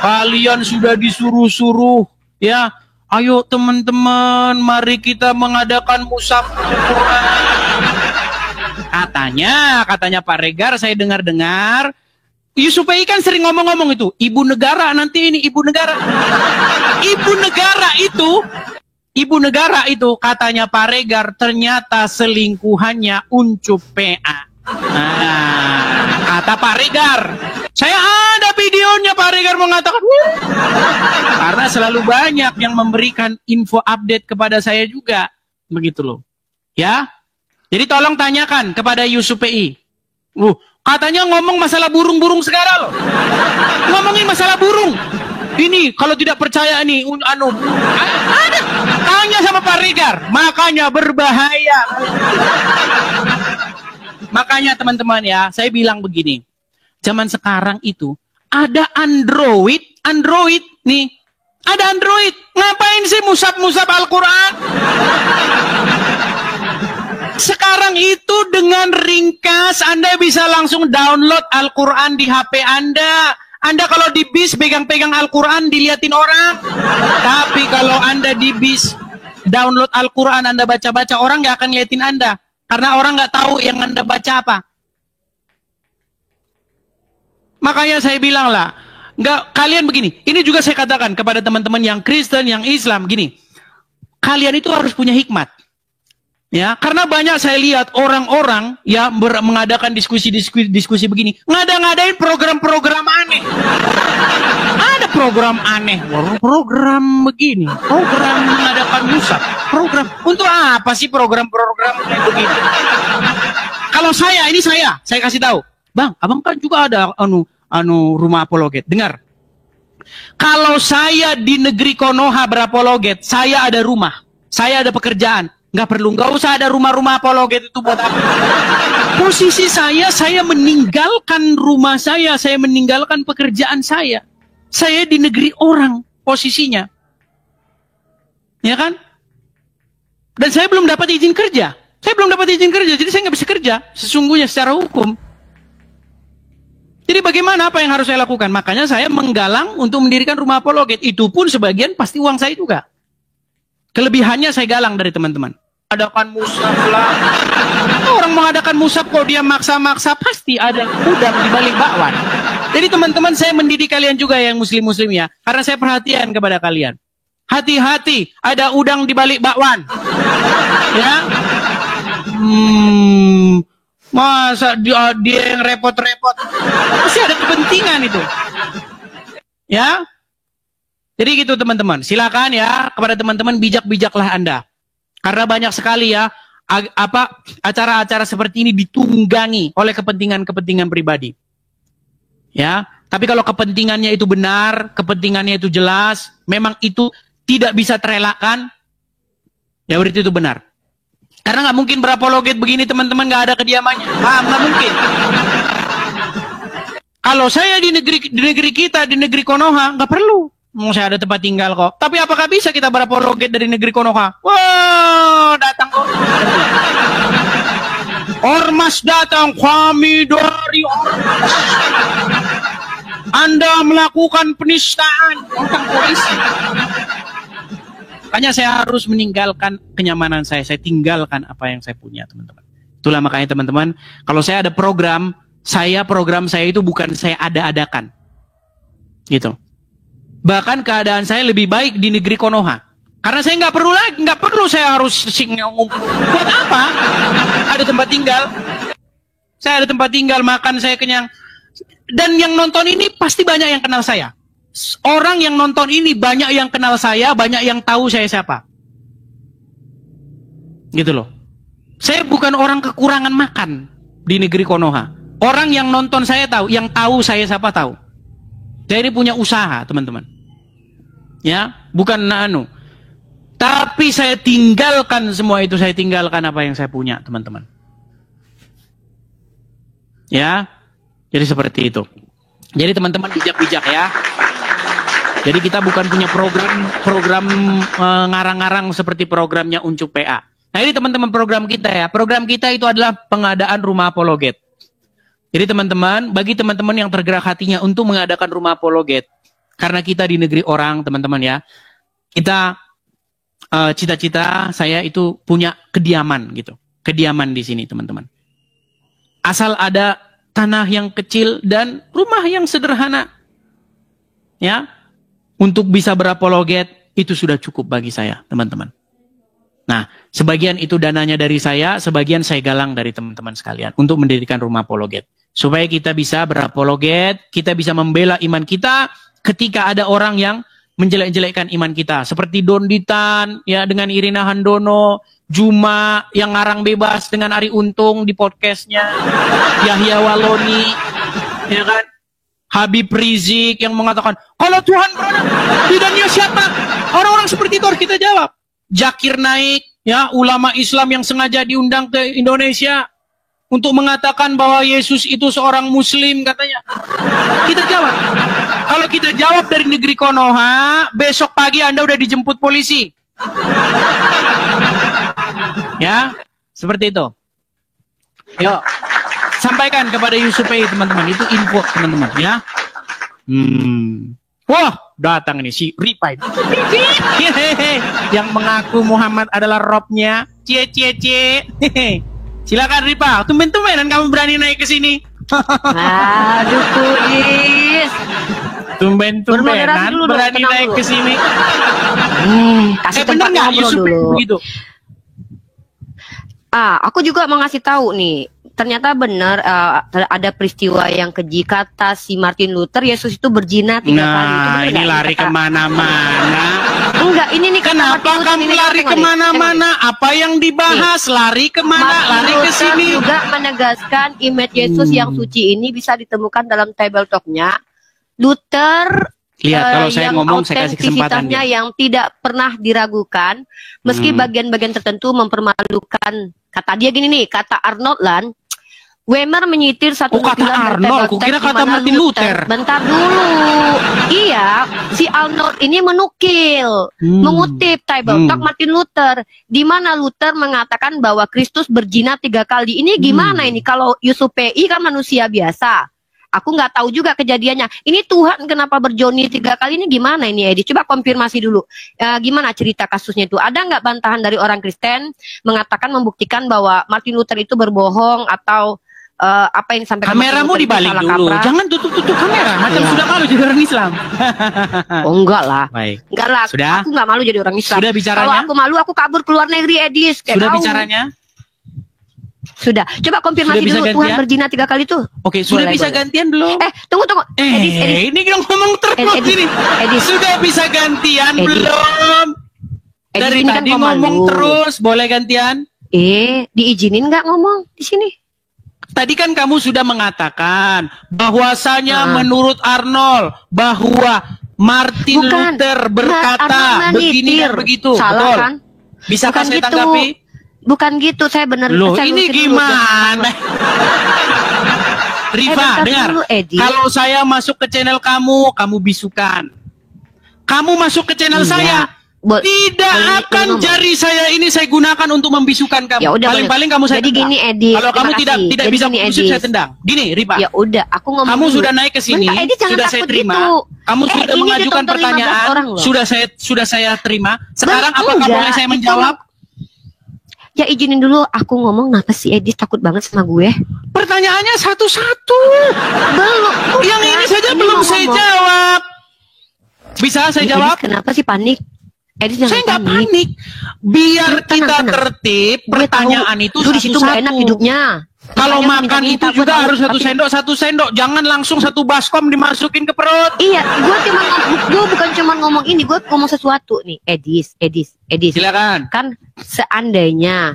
kalian sudah disuruh-suruh ya. Ayo teman-teman, mari kita mengadakan mushaf Al-Quran. Katanya Pak Regar, saya dengar-dengar Yusuf PI kan sering ngomong-ngomong itu, ibu negara nanti ini, ibu negara itu katanya Pak Regar ternyata selingkuhannya Uncup PA. Nah, kata Pak Regar, saya ada videonya Pak Regar mengatakan, karena selalu banyak yang memberikan info update kepada saya juga, begitu loh, ya. Jadi tolong tanyakan kepada Yusuf PI. Katanya ngomong masalah burung-burung segala loh. Ngomongin masalah burung. Ini kalau tidak percaya nih, ada. Tanya sama Pak Regar. Makanya berbahaya. Makanya teman-teman ya, saya bilang begini. Zaman sekarang itu ada Android nih. Ada Android. Ngapain sih mushaf Al-Quran? Sekarang itu dengan ringkas Anda bisa langsung download Al-Quran di HP Anda. Anda kalau di bis pegang-pegang Al-Quran diliatin orang. Tapi kalau Anda di bis download Al-Quran, Anda baca-baca, orang nggak akan liatin Anda. Karena orang nggak tahu yang Anda baca apa. Makanya saya bilang lah, kalian begini. Ini juga saya katakan kepada teman-teman yang Kristen, yang Islam, gini. Kalian itu harus punya hikmat. Ya, karena banyak saya lihat orang-orang ya mengadakan diskusi begini, ngadain program-program aneh. Ada program aneh, program begini, program mengadakan mushaf, program untuk apa sih program-program kayak begitu? Kalau saya kasih tahu, Bang, abang kan juga ada rumah apologet. Dengar, kalau saya di negeri Konoha berapologet, saya ada rumah, saya ada pekerjaan. Nggak usah ada rumah-rumah apologet itu buat apa? Posisi saya meninggalkan rumah saya meninggalkan pekerjaan saya. Saya di negeri orang posisinya. Ya kan? Dan saya belum dapat izin kerja. Jadi saya nggak bisa kerja sesungguhnya secara hukum. Jadi bagaimana, apa yang harus saya lakukan? Makanya saya menggalang untuk mendirikan rumah apologet. Itu pun sebagian pasti uang saya juga. Kelebihannya saya galang dari teman-teman. Adakan mushaf lah. Orang mengadakan mushaf kalau dia maksa-maksa pasti ada udang di balik bakwan. Jadi teman-teman, saya mendidik kalian juga yang muslim-muslim ya. Karena saya perhatian kepada kalian. Hati-hati, ada udang di balik bakwan. Ya. Masa dia yang repot-repot. Pasti ada kepentingan itu. Ya. Jadi gitu teman-teman, silakan ya kepada teman-teman, bijak-bijaklah Anda. Karena banyak sekali ya acara-acara seperti ini ditunggangi oleh kepentingan-kepentingan pribadi. Ya, tapi kalau kepentingannya itu benar, kepentingannya itu jelas, memang itu tidak bisa terelakkan, ya berarti itu benar. Karena nggak mungkin berapologet begini teman-teman nggak ada kediamannya. Nggak mungkin. Kalau saya di negeri kita, di negeri Konoha, nggak perlu. Mau saya ada tempat tinggal kok. Tapi apakah bisa kita berapologet dari negeri Konoha? Wah, datang kok. Ormas datang, kami dari Ormas. Anda melakukan penistaan. Tentang polisi. Makanya saya harus meninggalkan kenyamanan saya. Saya tinggalkan apa yang saya punya, teman-teman. Itulah makanya teman-teman, kalau saya ada program saya itu bukan saya ada-adakan. Gitu. Bahkan keadaan saya lebih baik di negeri Konoha. Karena saya nggak perlu saya harus buat apa? Ada tempat tinggal. Saya ada tempat tinggal, makan saya kenyang. Dan yang nonton ini pasti banyak yang kenal saya. Orang yang nonton ini banyak yang kenal saya, banyak yang tahu saya siapa. Gitu loh. Saya bukan orang kekurangan makan di negeri Konoha. Orang yang nonton saya tahu, yang tahu saya siapa tahu. Saya ini punya usaha, teman-teman. Ya, bukan Tapi saya tinggalkan semua itu, saya tinggalkan apa yang saya punya, teman-teman. Ya, jadi seperti itu. Jadi teman-teman bijak-bijak ya. Jadi kita bukan punya program ngarang-ngarang seperti programnya Uncuk PA. Nah ini teman-teman program kita ya. Program kita itu adalah pengadaan rumah apologet. Jadi teman-teman, bagi teman-teman yang tergerak hatinya untuk mengadakan rumah apologet, karena kita di negeri orang, teman-teman ya, kita cita-cita saya itu punya kediaman gitu, kediaman di sini, teman-teman. Asal ada tanah yang kecil dan rumah yang sederhana, ya, untuk bisa berapologet itu sudah cukup bagi saya, teman-teman. Nah, sebagian itu dananya dari saya, sebagian saya galang dari teman-teman sekalian untuk mendirikan rumah apologet. Supaya kita bisa berapologet, kita bisa membela iman kita ketika ada orang yang menjelek-jelekkan iman kita. Seperti Donditan, ya dengan Irina Handono, Juma yang ngarang bebas dengan Ari Untung di podcastnya, Yahya Waloni, ya kan? Habib Rizik yang mengatakan, kalau Tuhan berada di dunia siapa? Orang-orang seperti itu harus kita jawab. Zakir Naik, ya ulama Islam yang sengaja diundang ke Indonesia untuk mengatakan bahwa Yesus itu seorang Muslim katanya. Kita jawab. Kalau kita jawab dari negeri Konoha, besok pagi Anda udah dijemput polisi. Ya, seperti itu. Yuk, sampaikan kepada Yusufi teman-teman. Itu info teman-teman ya. Wah, datang ini si Ripai. Yang mengaku Muhammad adalah Robnya. Cie. Silakan Ripa, tumben-tumbenan kamu berani naik ke sini. Aduh, Kuis. Tumben-tumbenan berani naik ke sini. Kasih tempat ngobrol dulu. Begitu. Aku juga mau ngasih tahu nih. Ternyata benar ada peristiwa yang keji, kata si Martin Luther, Yesus itu berzina 3 kali. Nah, ini lari kemana-mana. Enggak, ini nih kenapa kamu lari kemana-mana? Apa yang dibahas? Lari kemana? Lari ke sini. Juga menegaskan image Yesus yang suci ini bisa ditemukan dalam table talk-nya. Luther lihat kalau saya ngomong saya kasih kesempatan dia. Yang tidak pernah diragukan, meski bagian-bagian tertentu mempermalukan. Kata dia gini nih, kata Arnold Land, Wemer menyitir satu kata Arnold, kukira kata Martin Luther. Bentar dulu. Iya, si Arnold ini menukil, mengutip table talk Martin Luther, di mana Luther mengatakan bahwa Kristus berzina 3 kali. Ini gimana ini? Kalau Yusuf PI kan manusia biasa. Aku nggak tahu juga kejadiannya. Ini Tuhan kenapa berjoni 3 kali ini gimana ini Edi? Coba konfirmasi dulu. Gimana cerita kasusnya itu? Ada nggak bantahan dari orang Kristen mengatakan membuktikan bahwa Martin Luther itu berbohong atau apa yang disampaikan? Kameramu dibalik dulu. Kaprah. Jangan tutup kamera. Macam sudah malu jadi orang Islam. Oh enggak lah. Baik. Enggak lah. Sudah? Aku nggak malu jadi orang Islam. Sudah bicaranya? Kalau aku malu aku kabur ke luar negeri Edis. Sudah bicaranya? Sudah. Coba konfirmasi dulu gantian? Tuhan berzina 3 kali tuh. Oke, sudah boleh, bisa gantian belum? Tunggu. Edis. Ini yang ngomong terus ini. Sudah bisa gantian belum? Dari tadi kan ngomong terus, boleh gantian? Diizinin nggak ngomong di sini? Tadi kan kamu sudah mengatakan bahwasanya menurut Arnold bahwa Martin Luther berkata begini dan begitu. Salah kan? Bisakah saya tanggapi? Bukan gitu, saya benar. Loh, ini gimana? Riva, bentar dengar. dulu, Edi. Kalau saya masuk ke channel kamu, kamu bisukan. Kamu masuk ke channel Iya. saya, tidak boleh akan ngomong. jari saya ini saya gunakan untuk membisukan kamu. Ya udah, Paling-paling kamu saya Jadi tendang. gini, Edi. Kalau kamu terima tidak kasih. tidak Jadi bisa gini, membusuk, Edi. saya tendang. Gini, Riva. Ya udah, aku ngomong Kamu dulu. sudah naik ke sini, Bentar, Edi, jangan sudah saya takut terima. gitu. Kamu sudah ini mengajukan ditonton 15 pertanyaan, orang loh. sudah saya terima. Sekarang apakah Enggak, boleh saya itu- menjawab? Ya izinin dulu aku ngomong, kenapa sih Edi takut banget sama gue? Pertanyaannya satu-satu. Belum. Yang ini saja Ini belum mau saya ngomong. jawab. Bisa saya Edi, jawab? kenapa sih panik? Edi jangan Saya nggak panik. Biar Tenang, kita tenang. tertib, Gue pertanyaan tahu, itu lu di situ nggak enak satu-satu. hidupnya. Kalau Makanya makan minta-minta, itu gue juga tahu, harus satu tapi- sendok. Jangan langsung satu baskom dimasukin ke perut. Iya, gue bukan cuma ngomong ini, gue ngomong sesuatu nih, Edis. Silakan. Kan seandainya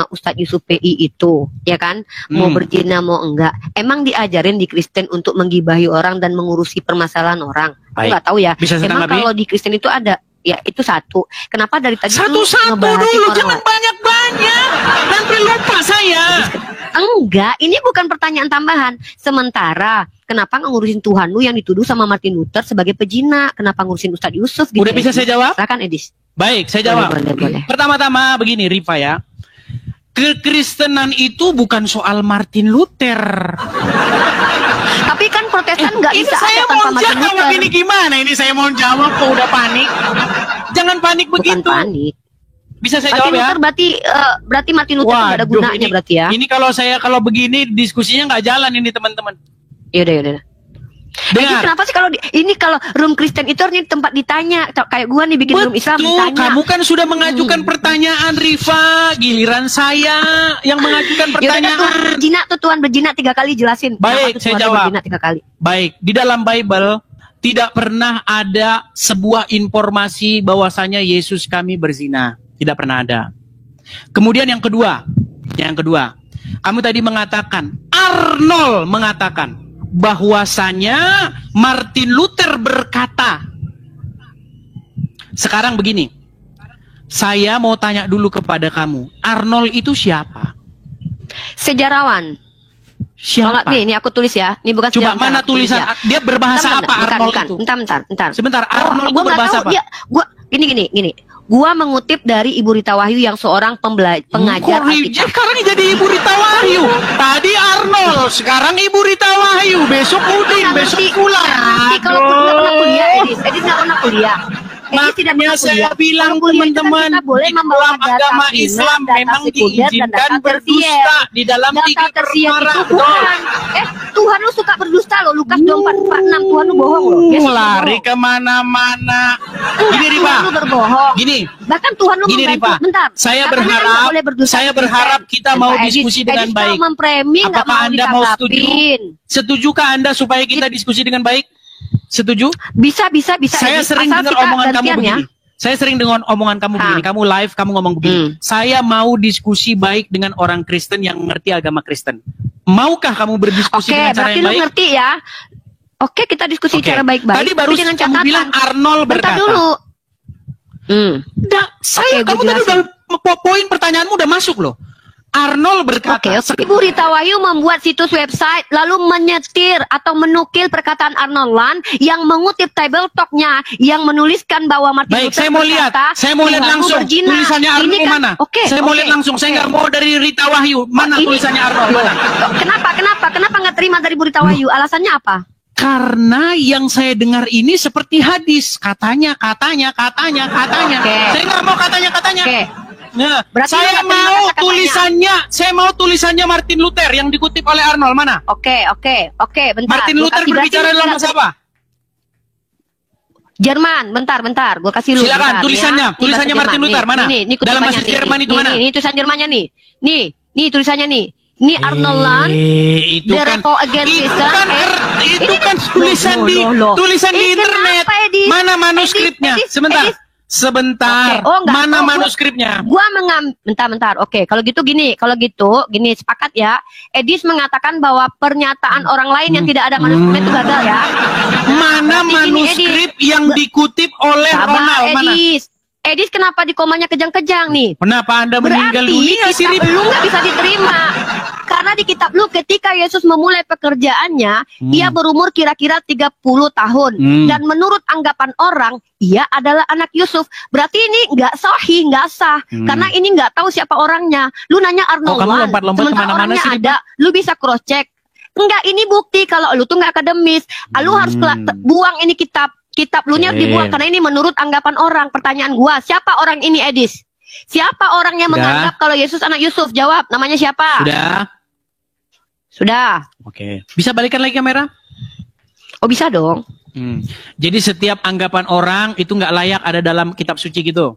Ustadz Yusuf PI itu, ya kan, mau berzina mau enggak, emang diajarin di Kristen untuk menggibahi orang dan mengurusi permasalahan orang? Aku Baik. nggak tahu ya. Bisa Emang setanggapi? kalau di Kristen itu ada, ya itu satu. Kenapa dari tadi tuh Satu-satu ngebahasin dulu, orang jangan lain? banyak-banyak. Nanti lupa saya. Enggak, ini bukan pertanyaan tambahan. Sementara, kenapa ngurusin Tuhan lu yang dituduh sama Martin Luther sebagai pejina? Kenapa ngurusin Ustadz Yusuf gitu? Udah bisa Edis? saya jawab? Silakan, Edis. Baik, saya jawab. Boleh. Pertama-tama begini, Rifa ya. Kekristenan itu bukan soal Martin Luther. Tapi kan Protestan nggak Ini bisa saya ada tanpa mau Martin jawab Luther. ini gimana? Ini saya mau jawab kok udah panik. Jangan panik Bukan begitu. panik. Bisa saya Martin jawab ya? Luther berarti Martin Luther nggak ada gunanya ini, berarti ya? Ini kalau begini diskusinya nggak jalan ini teman-teman. Yaudah. Jadi Dengar. kenapa sih kalau room Kristen itu harusnya tempat ditanya, kayak gua nih bikin room Islam Betul, ditanya. kamu kan sudah mengajukan pertanyaan, Rifa. Giliran saya yang mengajukan Yaudah, pertanyaan. Tuhan berzina 3 kali jelasin. Baik, Kenapa tuh saya Tuhan jawab. berzina 3 kali? Baik, di dalam Bible tidak pernah ada sebuah informasi bahwasanya Yesus kami berzina. Tidak pernah ada. Kemudian yang kedua, kamu tadi mengatakan, Arnold mengatakan bahwasanya Martin Luther berkata. Sekarang begini, saya mau tanya dulu kepada kamu, Arnold itu siapa? Sejarawan. Siapa? Nih aku tulis ya. Ini bukan Coba sejarawan, mana aku tulis tulisan ya. dia berbahasa Bentar, apa bentar, Arnold bukan. itu? Bentar. Sebentar, Arnold itu gua nggak berbahasa tahu, apa? Gua gini. Gua mengutip dari Ibu Rita Wahyu yang seorang pengajar Alkitab. Sekarang jadi Ibu Rita Wahyu. Tadi Arnold, sekarang Ibu Rita Wahyu. Besok Udin, Nggak besok ngerti. pulang. Nggak ngerti kalau nggak pernah kuliah, Edis nggak pernah kuliah. Edis tidak Makanya pernah saya kuliah. bilang Kalau kuliah itu kan teman-teman, kita boleh di membawa dalam data agama primer, Islam data memang sekunder, dan diizinkan data berdusta tersier. di dalam Data tiga tersier perkara. itu Tuhan. Tuhan lu suka berdusta loh. Lukas 24:46 Tuhan lu bohong loh. Yesus lu Lari bohong. kemana-mana. Gini Rifa, Tuhan lu berbohong. gini. Bahkan Tuhan lu Gini membantu. Rifa, Bentar. saya Katanya berharap- nggak boleh berdusta saya di berharap Kristen. kita mau Pak diskusi dengan Edis baik. kalau memframing nggak Apakah mau Anda mau setuju? ditanggapin. Setujukah Anda supaya kita diskusi dengan baik? Setuju? Bisa. Saya Edis. sering Asal dengar kita omongan kamu gantian ya. begini. Saya sering dengar omongan kamu begini. Kamu live, kamu ngomong begini. Hmm. Saya mau diskusi baik dengan orang Kristen yang mengerti agama Kristen. Maukah kamu berdiskusi Oke, dengan cara berarti yang lu baik? ngerti ya. Oke, kita diskusi Oke. cara baik-baik. Tadi baru tapi dengan kamu catatan. bilang Arnold Bentar berkata. dulu. Saya, Oke, kamu gua tadi jelasin. udah poin pertanyaanmu udah masuk loh. Arnold berkata. Oke. Ibu Rita Wahyu membuat situs website lalu menyetir atau menukil perkataan Arnold Land yang mengutip Table Talk-nya yang menuliskan bahwa Martin Baik, Luther saya mau lihat. berkata, Saya mau lihat "Tuhanku langsung berzina." tulisannya Ini Arnold kan- mana? Oke. Saya mau lihat langsung. Saya nggak mau dari Rita Wahyu. Mana Ini- tulisannya Arnold? Mana? Kenapa nggak terima dari Bu Rita Wahyu? Alasannya apa? Karena yang saya dengar ini seperti hadis. Katanya. Oke. Saya nggak mau katanya. Oke. Nah, Berarti saya lu nggak terima mau kata-katanya. tulisannya Martin Luther yang dikutip oleh Arnold. Mana? Oke, bentar. Martin Gua Luther kasih, berarti berbicara lu dalam tidak- bahasa apa? Jerman, bentar. Gua kasih lu. Silakan, bentar, tulisannya. ya. Ini Tulisannya bahasa Martin Jerman. Luther, mana? Ini Dalam bahasa kutipannya Jerman itu mana? Ini tulisan Jermannya nih. Nih tulisannya nih. Ini Arnold Land. Itu The kan Revolt Against Christian, itu ini kan nih. tulisan di Loh. tulisan di Kenapa, internet. Edis? Mana manuskripnya? Edis, Sebentar. Edis. Sebentar. Oke. Oh, enggak. Mana Oh, manuskripnya? Gua bentar. Oke, kalau gitu gini, sepakat ya. Edis mengatakan bahwa pernyataan orang lain yang tidak ada manuskripnya itu gagal ya. Mana Berarti gini, manuskrip yang dikutip oleh Sabar, Ronald? Mana? Edis kenapa di komanya kejang-kejang nih? Kenapa Anda meninggal Berarti dunia sih, Rip? lu nggak bisa diterima. Karena di kitab Lukas ketika Yesus memulai pekerjaannya, ia berumur kira-kira 30 tahun. Dan menurut anggapan orang, ia adalah anak Yusuf. Berarti ini nggak sahih, nggak sah. Karena ini nggak tahu siapa orangnya. Lu nanya Arnold kamu Wan, lompat-lompat sementara kemana-mana orangnya sih, ada. Lu bisa cross check. Enggak, ini bukti kalau lu tuh nggak akademis. Lu harus buang ini kitab lu nya dibuang karena ini menurut anggapan orang. Pertanyaan gua, siapa orang ini, Edis? Siapa orang yang menganggap kalau Yesus anak Yusuf? Jawab, namanya siapa? Sudah. Oke. Bisa balikan lagi kamera? Oh, bisa dong. Jadi setiap anggapan orang itu nggak layak ada dalam kitab suci gitu.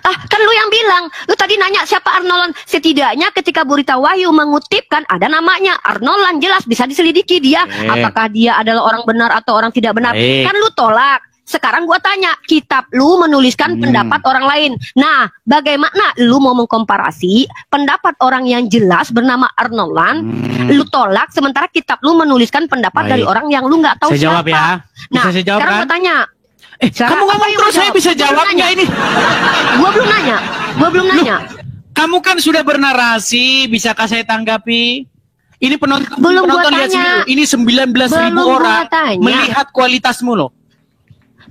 Kan lu yang bilang. Lu tadi nanya siapa Arnold. Setidaknya ketika Berita Wahyu mengutipkan ada namanya Arnold, jelas bisa diselidiki dia. Apakah dia adalah orang benar atau orang tidak benar. Kan lu tolak. Sekarang gua tanya, kitab lu menuliskan pendapat orang lain. Nah, bagaimana lu mau mengkomparasi pendapat orang yang jelas bernama Arnold, lu tolak, sementara kitab lu menuliskan pendapat dari orang yang lu nggak tahu saya siapa. jawab ya. Bisa Nah, saya jawab sekarang kan? gua tanya. Kamu ngomong terus saya bisa jawab nggak ini? Gua belum nanya. Kamu kan sudah bernarasi, bisakah saya tanggapi? Ini penonton lihat sini, ini 19.000 orang melihat kualitasmu loh.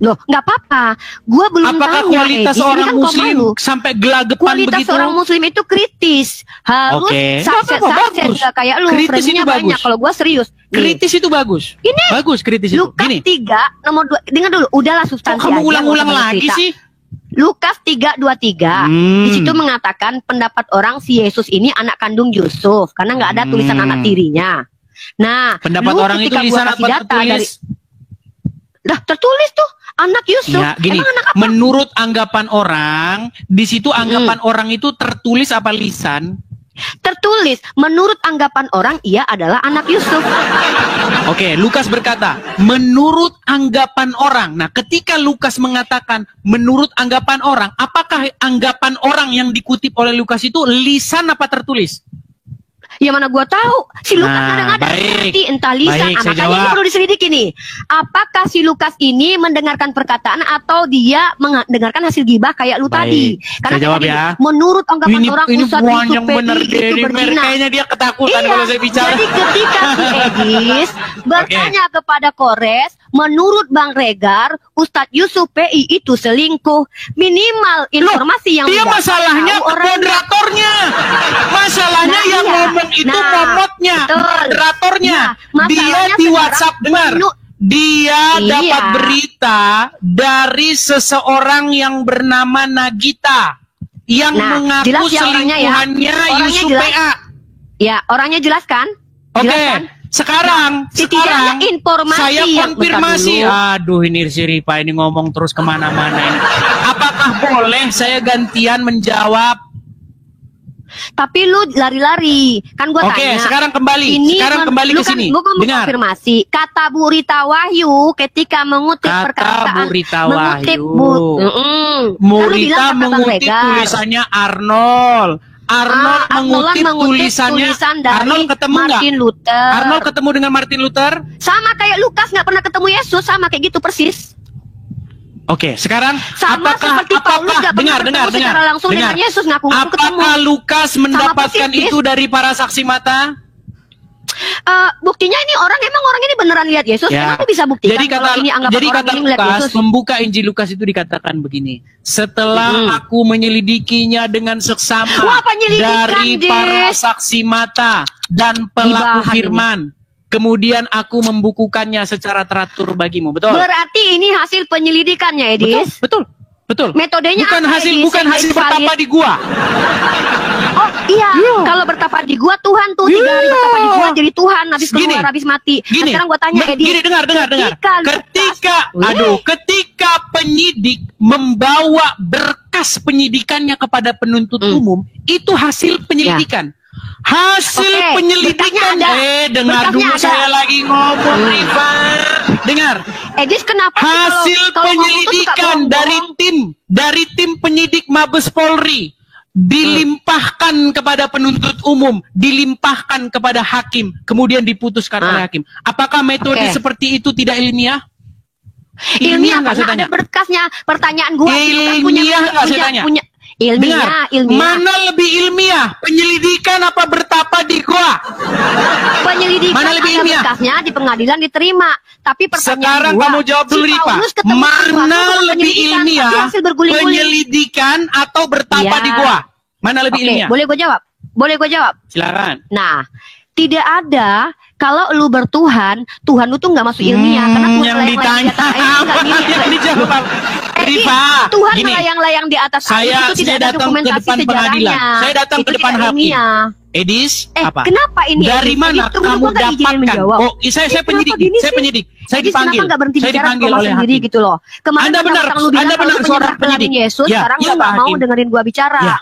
Loh, nggak apa-apa. Gua belum Apakah tanya, kualitas ini orang kan muslim sampai gelagapan kualitas begitu? orang muslim itu kritis. Harus sukses kayak lu. Kritis itu banyak. bagus. Kalau gua serius. Kritis itu bagus. Ini bagus kritis itu. Lukas Gini. 3 nomor 2. Dengar dulu, udahlah substansi Kamu aja. ulang-ulang lagi sih? Lukas 3:23. Di situ mengatakan pendapat orang si Yesus ini anak kandung Yusuf karena nggak ada tulisan anak tirinya. Nah, pendapat orang itu lisan apa tertulis? Tertulis tuh anak Yusuf. Ya, gini, emang anak apa? menurut anggapan orang, di situ anggapan orang itu tertulis apa lisan? Tertulis, menurut anggapan orang ia adalah anak Yusuf. Oke, Lukas berkata, menurut anggapan orang. Nah, ketika Lukas mengatakan menurut anggapan orang, apakah anggapan orang yang dikutip oleh Lukas itu lisan apa tertulis? Ya mana gua tahu. Si Lukas kadang-kadang ngerti entah lisan. Makanya ini perlu diselidiki nih. Apakah si Lukas ini mendengarkan perkataan atau dia mendengarkan hasil gibah kayak lu tadi? Karena saya jawab tadi, ya. menurut anggapan orang Ustadz Yusuf PI itu berzina. Kayaknya dia ketakutan kalau saya bicara. Jadi ketika si Edis bertanya kepada Kores, menurut Bang Regar, Ustadz Yusuf PI itu selingkuh. Minimal informasi yang dia masalahnya moderatornya. Masalahnya yang ngomong itu momotnya, moderatornya. Dia di WhatsApp dengar. Dia dapat berita dari seseorang yang bernama Nagita yang mengaku selingkuhannya Yusuf PA. Ya, orangnya jelas kan? Oke. Sekarang informasi saya konfirmasi. Aduh, ini si Ripa ini ngomong terus kemana-mana ini. Apakah boleh saya gantian menjawab? Tapi lu lari-lari. Kan gua tanya. Oke, sekarang kembali. Sekarang kembali ke sini. Dengar. Konfirmasi. Kata Berita Wahyu ketika mengutip perkataan. Berita Wahyu. Berita mengutip tulisannya Arnold. Arnold mengutip tulisannya dari Arnold ketemu Martin Luther. Arnold ketemu dengan Martin Luther? Sama kayak Lukas nggak pernah ketemu Yesus, sama kayak gitu persis. Oke, sekarang sama seperti Paulus nggak pernah ketemu secara langsung dengan Yesus, ngaku-ngaku ketemu. Apakah Lukas mendapatkan itu dari para saksi mata? Buktinya ini orang ini beneran lihat Yesus. Emang bisa buktikan jadi kata Lukas, membuka Injil Lukas itu dikatakan begini. Setelah aku menyelidikinya dengan seksama dari para saksi mata dan pelaku firman, kemudian aku membukukannya secara teratur bagimu. Betul? Berarti ini hasil penyelidikannya, Edis? Betul. Metodenya bukan hasil bertapa di gua. Oh iya, kalau bertapa di gua Tuhan tuh 3 hari bertapa di gua jadi Tuhan habis keluar habis mati. Nah, sekarang gua tanya Edis. Gini, dengar. Ketika penyidik membawa berkas penyidikannya kepada penuntut umum, itu hasil penyelidikan. Penyelidikan. Dengar dulu saya lagi ngomong, Riva. Dengar. Edis, kenapa hasil penyelidikan dari tim penyidik Mabes Polri dilimpahkan kepada penuntut umum, dilimpahkan kepada hakim, kemudian diputuskan oleh hakim. Apakah metode seperti itu tidak ilmiah? Ilmiah nggak saya tanya. Ada berkasnya. Pertanyaan gua ilmiah nggak saya tanya. Dengar, Ilmiah. mana lebih ilmiah? Penyelidikan apa bertapa di goa? Penyelidikan Mana lebih ada ilmiah? berkasnya di pengadilan diterima. Tapi pertanyaan Sekarang gua, kamu jawab dulu, si Rifa. Paulus ketemu Mana sesuatu lebih penyelidikan, ilmiah? tapi hasil berguling-guling. Penyelidikan atau bertapa Ya. di goa? Mana lebih Oke, ilmiah? boleh gue jawab? Boleh gue jawab? Silakan. Nah, tidak ada kalau lu bertuhan, Tuhan lu tuh nggak masuk ilmiah karena Tuhan yang melayang-layang ditanya di atas air itu nggak mirip. yang dijawab apa? Rifa, Tuhan gini, melayang-layang di atas air saya itu tidak ada datang ke dokumentasi depan sejarahnya. pengadilan. Saya datang Itu ke depan tidak hakim. ilmiah. Edis, apa? Kenapa ini? Dari Edis? mana Edis, tunggu, kamu gua nggak izinin dapatkan? menjawab. Oh, saya Kenapa penyidik, gini saya sih? penyidik. Saya Edis, dipanggil. kenapa nggak berhenti Saya bicara dipanggil kok oleh sendiri hakim. gitu loh. Kemarin Anda benar, lu bilang Anda kalau benar, lu seorang penyebab penyidik. Yesus, Ya, sekarang ya, lu nggak Pak mau Hakim. dengerin gua bicara. Ya.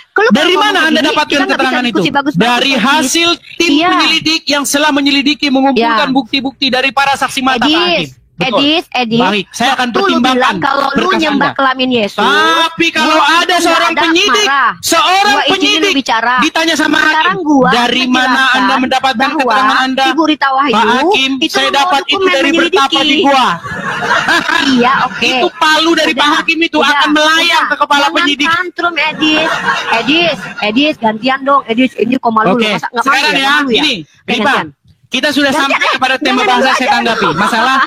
Kalau Dari ngomong mana Anda begini, dapatkan kita nggak bisa keterangan itu? diskusi bagus-bagus, Dari Edis. hasil tim Iya. penyelidik yang setelah menyelidiki mengumpulkan Ya. bukti-bukti dari para saksi mata Pak Hakim. Edis, Baik, saya akan waktu lu pertimbangkan bilang kalau lu berkas nyembah Anda. kelamin Yesus. Tapi kalau gua ada nggak seorang ada penyidik, marah. seorang Gua izinin lu penyidik bicara. ditanya sama Sekarang hakim, gua dari mana menjelaskan Anda mendapatkan bahwa keterangan Anda? Ibu Rita Wahyu Pak Hakim, itu saya membawa dapat itu dokumen dari bertapa menyelidiki. di gua. Iya, oke. Itu palu dari Udah, Pak Hakim itu udah, akan melayang udah. ke kepala Jangan penyidik. tantrum, Edis, gantian dong, Edis. Ini kok malu Oke, lu, masa nggak malu sekarang ya, Malu gini, Oke, Rifa, gantian. kita sudah Gantian, sampai pada tema jangan bahasa dulu saya aja. tanggapi. Masalah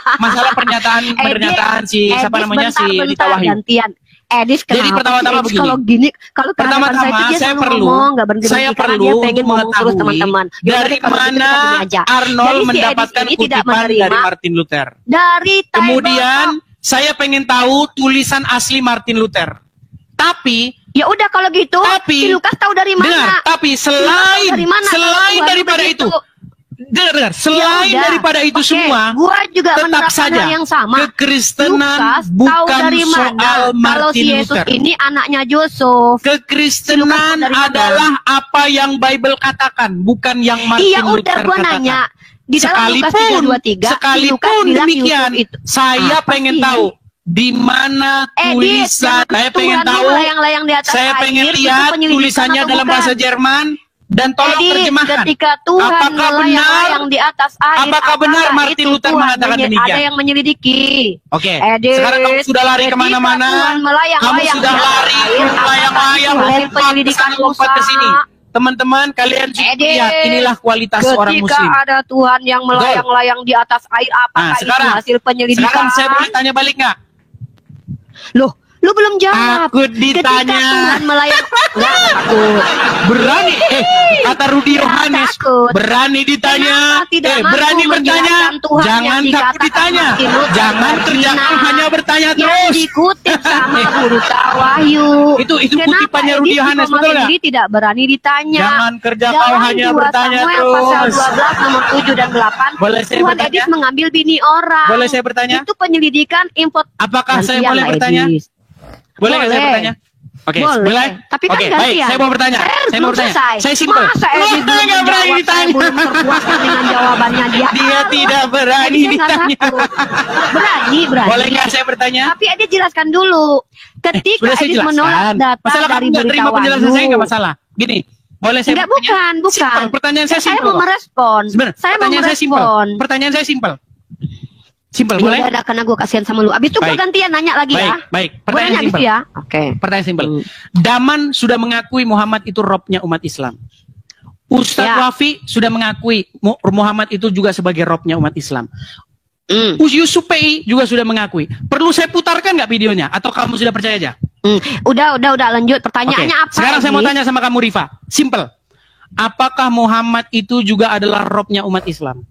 pernyataan si siapa Edis, namanya si bentar, Rita Wahyu. Gantian. Edis, Jadi kenapa pertama-tama sih, Edis begini. kalau gini, kalau kehadapan Pertama-tama itu dia saya selalu perlu ngomong, nggak berhenti-berhenti, saya karena perlu dia pengen ngomong terus mengetahui teman-teman. Ya udah dari deh, kalau gitu kita mana begini aja. Arnold Jadi si Edis mendapatkan ini tidak kutipan dari menerima Martin Luther. dari Bible. Kemudian saya pengen tahu tulisan asli Martin Luther. Tapi Ya udah kalau gitu, Tapi- si Lukas tahu dari mana? dengar, tapi selain Dari mana? selain Kalau Tuhan daripada begitu. itu, dengar, selain Ya udah. daripada itu Oke, semua, gua juga tetap menerapkan saja hal yang sama. kekristenan Lukas tahu bukan dari mana soal kalau Martin si Yesus Luther. ini anaknya Yusuf. Kekristenan Si Lukas dari mana? adalah apa yang Bible katakan, bukan yang Martin Iya udah Luther gua katakan. nanya. Di dalam Lukas 3:23, si Lukas sekalipun bilang demikian, Yusuf itu. saya Apa pengen sih? tahu di mana Edis, tulisan. Saya pengen Tuhan tahu. melayang-layang di atas Saya air, pengen itu lihat penyelidikan tulisannya atau dalam bukan? bahasa Jerman dan tolong Edis, terjemahkan. ketika Tuhan Apakah melayang-layang di atas air, Apakah benar Martin itu Luther Tuhan mengatakan demikian? Ada yang menyelidiki. Oke, Edis, sekarang kamu sudah lari ketika kemana-mana. Tuhan melayang-layang Kamu sudah di atas lari, air, melayang-layang, apakah itu hasil lompat ke penyelidikan sana, lompat ke sini. Musa? Teman-teman, kalian cukup Edis, lihat, inilah kualitas orang Ketika muslim. ada Tuhan yang melayang-layang di atas air, apakah itu sekarang, hasil penyelidikan? sekarang saya boleh tanya balik nggak? Loh, lu belum jawab. Takut ditanya. Ketika Tuhan melayang, nggak takut. Berani, kata Rudi Nggak Yohanes, takut. berani ditanya, Kenapa tidak mampu berani bertanya, menjelaskan Tuhan jangan yang takut dikatakan ditanya, Martin Luther jangan kerjakan berzina, hanya bertanya yang terus. dikutip sama guru Wahyu. Itu Kenapa kutipannya Rudi Edis Yohanes, Koma betul nggak? sendiri tidak berani ditanya. Jangan kerja kau Dalam hanya 2 bertanya Samuel pasal terus. 12 nomor 7 dan 8, Boleh saya Tuhan bertanya? Edis mengambil bini orang. Boleh saya bertanya? Itu penyelidikan import. Apakah saya Gantian boleh lah, bertanya? Edis. Boleh nggak saya Boleh. bertanya? Oke, Boleh. boleh. Tapi kan Oke, gantian. baik, saya mau bertanya. Saya mau belum bertanya. selesai. Saya simpel. Masa Edis belum Nggak berani menjawab, saya ditanya. belum terpuaskan dengan jawabannya dia. Dia Harus. tidak berani Edis nggak ditanya. takut. Berani. Boleh nggak saya bertanya? Tapi Edis jelaskan dulu. Ketika Sudah saya Edis jelaskan. menolak data Masalah kamu dari nggak berita terima penjelasan saya Wahyu. nggak masalah. Gini, boleh saya Enggak, bertanya? bukan. Simpel, pertanyaan saya simpel. mau kok. merespon. Sebenarnya, Saya mau pertanyaan saya simpel. merespon. Pertanyaan saya simpel. Simpel, Ya boleh? udah, karena gue kasihan sama lu. Abis itu gue Baik. gantian nanya lagi Baik, ya. baik. Gue Pertanyaan nanya abis simpel. itu ya. Oke. Pertanyaan simpel. Daman sudah mengakui Muhammad itu robnya umat Islam. Ustadz Ya. Wafi sudah mengakui Muhammad itu juga sebagai robnya umat Islam. Yusuf PI juga sudah mengakui. Perlu saya putarkan nggak videonya? Atau kamu sudah percaya aja? Udah lanjut. Pertanyaannya Oke. apa? Sekarang saya mau Edis? tanya sama kamu Rifa. Simple. Apakah Muhammad itu juga adalah robnya umat Islam?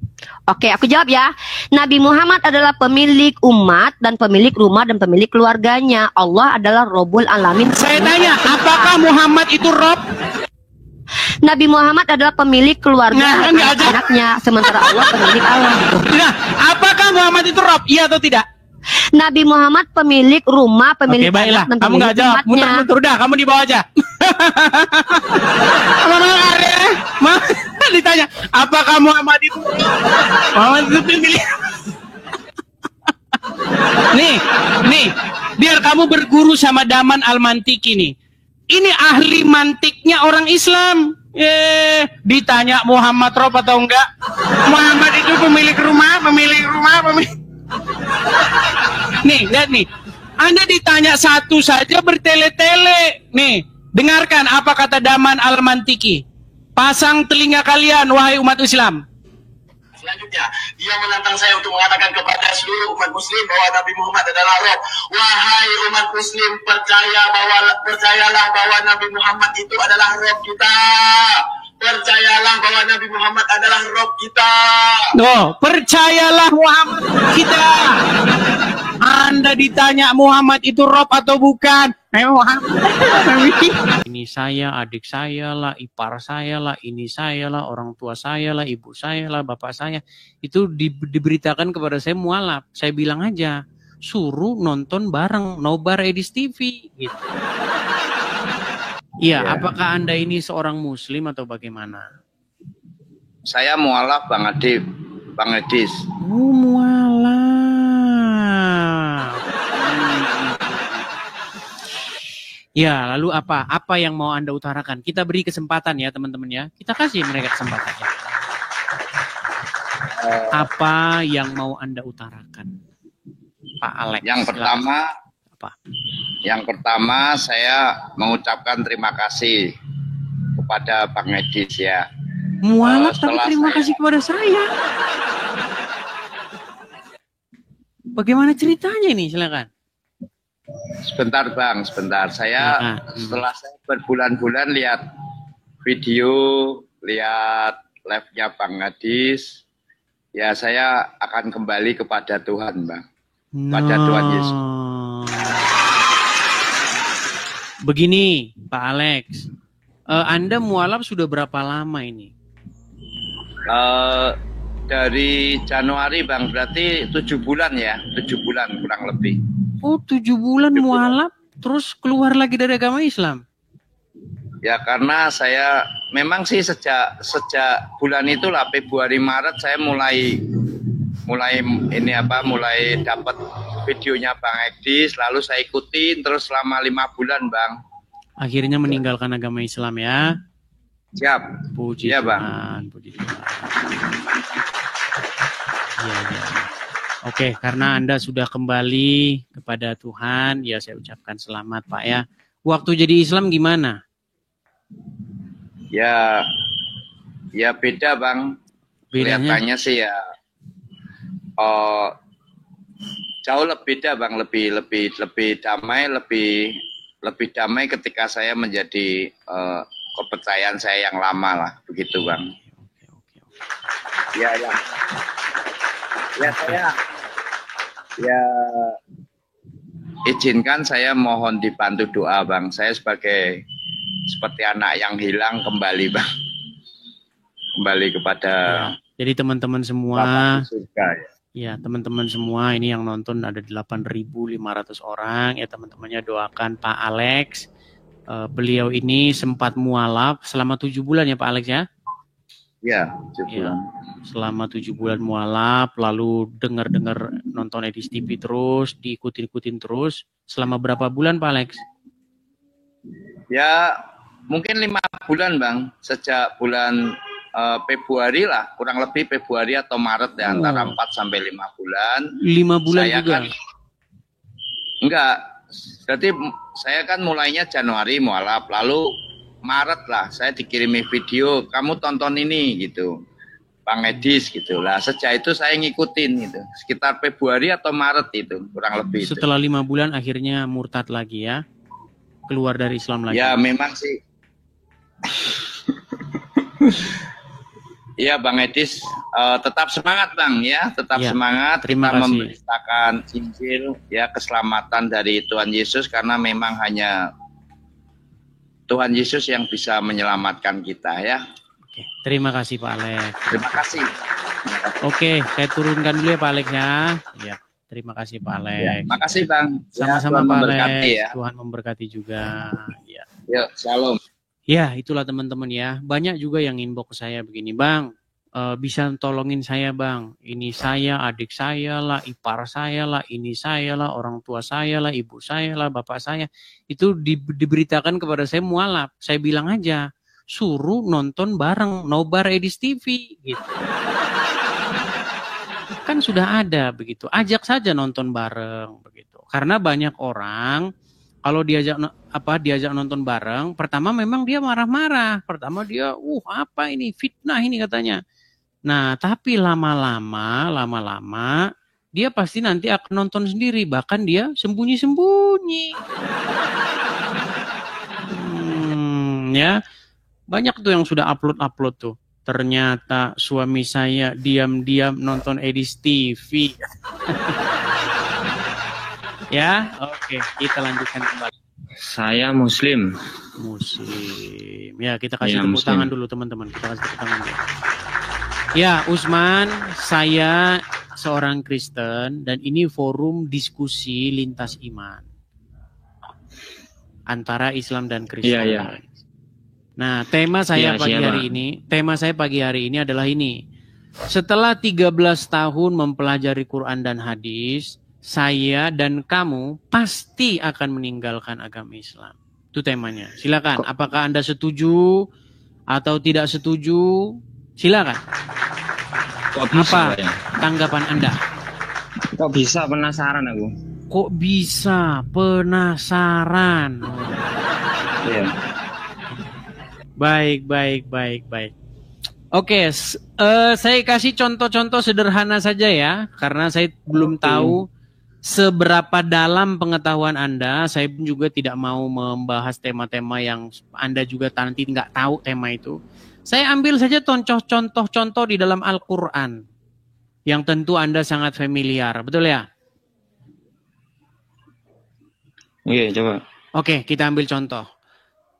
Oke, aku jawab ya. Nabi Muhammad adalah pemilik umat dan pemilik rumah dan pemilik keluarganya. Allah adalah Rabbul Alamin. Saya tanya, apakah Muhammad itu rob? Nabi Muhammad adalah pemilik keluarga Nah, dan enggak aja. anaknya, sementara Allah pemilik alam. Nah, apakah Muhammad itu rob? Iya atau tidak? Nabi Muhammad pemilik rumah, pemilik Oke, baiklah. anak dan Kamu pemilik nggak jawab. umatnya. Muter-muter udah, kamu di bawah aja. Ditanya, apakah Muhammad itu? Muhammad itu pemilik. nih, biar kamu berguru sama Daman Al-Mantiki nih. Ini ahli mantiknya orang Islam. Ditanya Muhammad rob atau enggak? Muhammad itu pemilik rumah. Nih, lihat nih. Anda ditanya satu saja bertele-tele. Nih, dengarkan apa kata Daman Al-Mantiki. Pasang telinga kalian, wahai umat Islam. Selanjutnya, dia menantang saya untuk mengatakan kepada seluruh umat muslim bahwa Nabi Muhammad adalah Rob. Wahai umat muslim, percayalah bahwa Nabi Muhammad itu adalah Rob kita. Percayalah bahwa Nabi Muhammad adalah Rob kita. Oh, percayalah Muhammad kita. Anda ditanya Muhammad itu Rob atau bukan? Ini saya, adik saya lah, ipar saya lah, ini saya lah, orang tua saya lah, ibu saya lah, bapak saya. Itu diberitakan kepada saya mualaf. Saya bilang aja, suruh nonton bareng Nobar Edis TV. Gitu. Iya, apakah Anda ini seorang muslim atau bagaimana? Saya mualaf Bang Adib, Bang Edis. Oh, mualaf. Ya, lalu apa? Apa yang mau Anda utarakan? Kita beri kesempatan ya teman-teman ya. Kita kasih mereka kesempatan ya. Apa yang mau Anda utarakan? Pak Alex. Yang pertama, apa? Yang pertama saya mengucapkan terima kasih kepada Bang Edis ya. Mualaf tapi terima kasih kepada saya. Bagaimana ceritanya ini? Silakan. Sebentar Bang, sebentar. Saya setelah saya berbulan-bulan lihat video, lihat live-nya Bang Edis, ya saya akan kembali kepada Tuhan Bang. Pada Tuhan Yesus. Begini Pak Alex, Anda mualaf sudah berapa lama ini? Dari Januari Bang, berarti 7 bulan ya, 7 bulan kurang lebih. Oh 7 bulan mualaf, terus keluar lagi dari agama Islam? Ya karena saya memang sih sejak bulan itulah Februari Maret saya mulai dapat videonya Bang Edis, lalu saya ikutin terus selama 5 bulan Bang. Akhirnya meninggalkan agama Islam ya? Siap. Puji ya, Tuhan, Bang. puji Tuhan. Ya. Oke, karena Anda sudah kembali kepada Tuhan, ya saya ucapkan selamat Pak ya. Waktu jadi Islam gimana? Ya beda Bang. Bedanya? Kelihatannya sih ya jauh lebih beda Bang, lebih damai, lebih damai ketika saya menjadi kepercayaan saya yang lama lah, begitu Bang. Ya. Ya saya izinkan saya mohon dibantu doa Bang. Saya seperti anak yang hilang kembali Bang. Kembali kepada Jadi teman-teman semua surga, ya teman-teman semua ini yang nonton ada 8.500 orang ya, teman-temannya doakan Pak Alex. Beliau ini sempat mualaf selama 7 bulan ya Pak Alex ya? Ya, 7 bulan. Selama 7 bulan mualaf, lalu dengar nonton Edis TV terus, diikutin terus. Selama berapa bulan Pak Alex? Ya, mungkin 5 bulan Bang. Sejak bulan Februari lah, kurang lebih Februari atau Maret ya, antara 4 sampai 5 bulan. 5 bulan saya juga? Enggak, berarti saya kan mulainya Januari mualaf, lalu Maret lah saya dikirimi video, kamu tonton ini gitu, Bang Edis gitu lah. Sejak itu saya ngikutin gitu, sekitar Februari atau Maret itu kurang lebih. Setelah 5 bulan akhirnya murtad lagi ya, keluar dari Islam lagi. Ya memang sih. Iya Bang Edis, tetap semangat Bang ya, tetap semangat. Terima kita kasih. memberitakan Injil ya, keselamatan dari Tuhan Yesus, karena memang hanya Tuhan Yesus yang bisa menyelamatkan kita ya. Oke, terima kasih Pak Alex. Terima kasih. Oke, saya turunkan dulu ya Pak Alex ya. Ya, terima kasih Pak Alex. Ya, makasih Bang. Sama-sama ya, Pak Alex. Alex. Ya. Tuhan memberkati juga. Ya. Yuk, shalom. Ya, itulah teman-teman ya. Banyak juga yang inbox saya begini, Bang. Bisa tolongin saya Bang, ini saya, adik saya lah, ipar saya lah, ini saya lah, orang tua saya lah, ibu saya lah, bapak saya. Itu diberitakan kepada saya mualaf. Saya bilang aja, suruh nonton bareng Nobar Edis TV gitu. Kan sudah ada begitu, ajak saja nonton bareng begitu. Karena banyak orang kalau diajak nonton bareng, pertama memang dia marah-marah. Pertama dia, apa ini fitnah ini katanya. Nah, tapi lama-lama dia pasti nanti akan nonton sendiri, bahkan dia sembunyi-sembunyi. Ya, banyak tuh yang sudah upload tuh. Ternyata suami saya diam-diam nonton Edis TV. Ya, oke, kita lanjutkan kembali. Saya Muslim. Muslim. Ya, kita kasih Ya, tepuk Muslim. tangan dulu teman-teman. Kita kasih tepuk tangan dulu. Ya, Usman, saya seorang Kristen dan ini forum diskusi lintas iman antara Islam dan Kristen. Iya, iya. Nah, tema saya Iya, pagi siapa? hari ini adalah ini. Setelah 13 tahun mempelajari Quran dan hadis, saya dan kamu pasti akan meninggalkan agama Islam. Itu temanya. Silakan, apakah Anda setuju atau tidak setuju? Silakan. Kok bisa, Apa ya? tanggapan Anda? Kok bisa, penasaran aku. Kok bisa penasaran? Iya. Baik. Oke, saya kasih contoh-contoh sederhana saja ya, karena saya belum tahu seberapa dalam pengetahuan Anda. Saya pun juga tidak mau membahas tema-tema yang Anda juga nanti nggak tahu tema itu. Saya ambil saja contoh-contoh di dalam Al-Quran, yang tentu Anda sangat familiar, betul ya? Iya, coba. Oke, kita ambil contoh.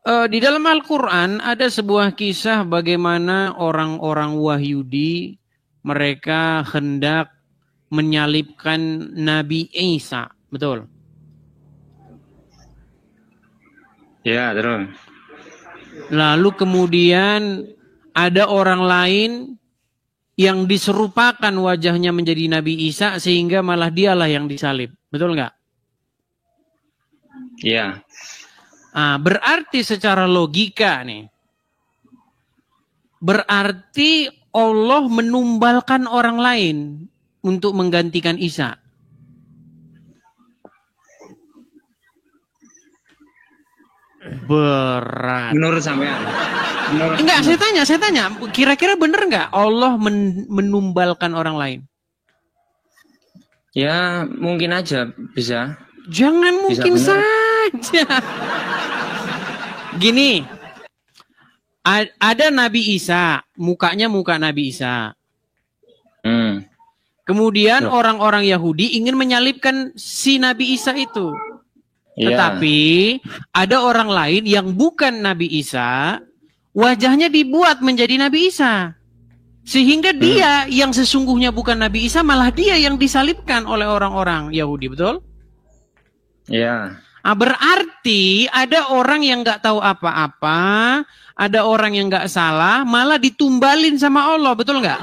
Di dalam Al-Quran ada sebuah kisah bagaimana orang-orang Wahyudi mereka hendak menyalibkan Nabi Isa, betul? Ya, terus. Lalu kemudian ada orang lain yang diserupakan wajahnya menjadi Nabi Isa sehingga malah dialah yang disalib, betul nggak? Iya. Berarti secara logika nih, berarti Allah menumbalkan orang lain untuk menggantikan Isa. Berat. Menurut sampean? Enggak, saya tanya, kira-kira bener nggak Allah menumbalkan orang lain? Ya, mungkin aja bisa. Jangan mungkin bener. saja. Gini, ada Nabi Isa, mukanya muka Nabi Isa. Kemudian orang-orang Yahudi ingin menyalibkan si Nabi Isa itu. Iya. Tetapi ada orang lain yang bukan Nabi Isa, wajahnya dibuat menjadi Nabi Isa. Sehingga dia yang sesungguhnya bukan Nabi Isa, malah dia yang disalibkan oleh orang-orang Yahudi, betul? Iya. Berarti ada orang yang nggak tahu apa-apa, ada orang yang nggak salah, malah ditumbalin sama Allah, betul nggak?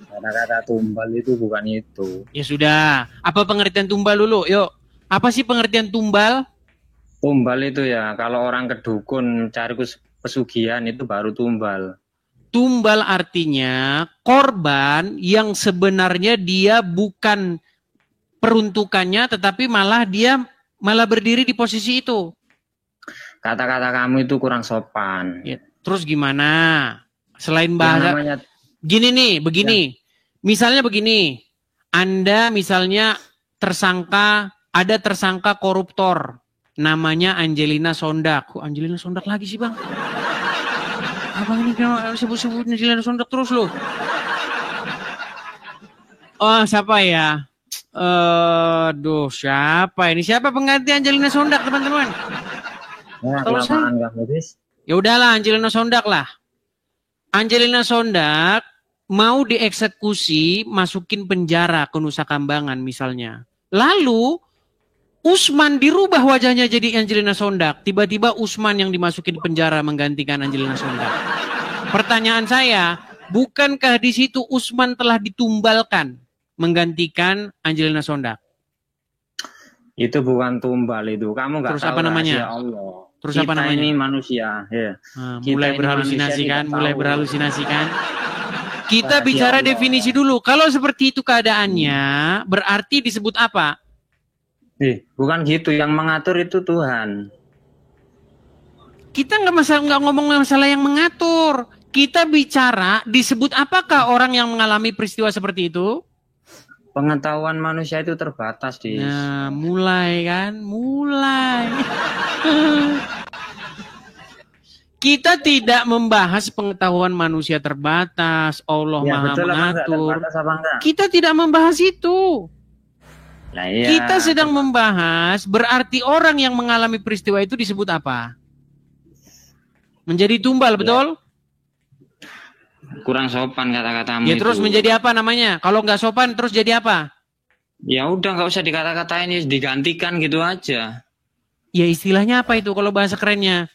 Kata-kata tumbal itu bukan itu. Ya sudah, apa pengertian tumbal dulu? Yuk, apa sih pengertian tumbal? Tumbal itu ya, kalau orang ke dukun cari pesugihan itu baru tumbal. Tumbal artinya korban yang sebenarnya dia bukan peruntukannya, tetapi dia malah berdiri di posisi itu. Kata-kata kamu itu kurang sopan. Ya, terus gimana? Selain Yang bahasa, namanya gini nih, begini. Misalnya begini, Anda misalnya ada tersangka koruptor, namanya Angelina Sondak. Kok Angelina Sondak lagi sih, Bang? Abang ini kenapa sebut-sebut Angelina Sondak terus loh? Oh, siapa ya? Siapa ini? Siapa pengganti Angelina Sondak, teman-teman? Kalau kelamaan kamu, Dis. Ya udahlah, Angelina Sondak lah. Angelina Sondak mau dieksekusi, masukin penjara ke Nusa Kambangan misalnya. Lalu Usman dirubah wajahnya jadi Angelina Sondak. Tiba-tiba Usman yang dimasukin penjara menggantikan Angelina Sondak. Pertanyaan saya, bukankah di situ Usman telah ditumbalkan menggantikan Angelina Sondak? Itu bukan tumbal itu. Kamu nggak Terus tahu apa namanya? rahasia Allah. Terus Kita apa namanya? ini manusia. Ya. Mulai ini berhalusinasi manusia kan? tidak Mulai tahu. berhalusinasi kan? Kita bicara definisi dulu. Kalau seperti itu keadaannya, berarti disebut apa? Bukan gitu, yang mengatur itu Tuhan. Kita nggak ngomong masalah yang mengatur. Kita bicara disebut apakah orang yang mengalami peristiwa seperti itu? Pengetahuan manusia itu terbatas, Dis. Nah, mulai kan? Mulai. Kita tidak membahas pengetahuan manusia terbatas, Allah Ya, Maha betul apa enggak? mengatur. Terbatas apa enggak? Kita tidak membahas itu. Nah, iya. Kita sedang membahas berarti orang yang mengalami peristiwa itu disebut apa? Menjadi tumbal, betul? Kurang sopan kata-katamu Ya itu. terus menjadi apa namanya? Kalau nggak sopan terus jadi apa? Ya udah, nggak usah dikata-katain, digantikan gitu aja. Ya istilahnya apa itu kalau bahasa kerennya?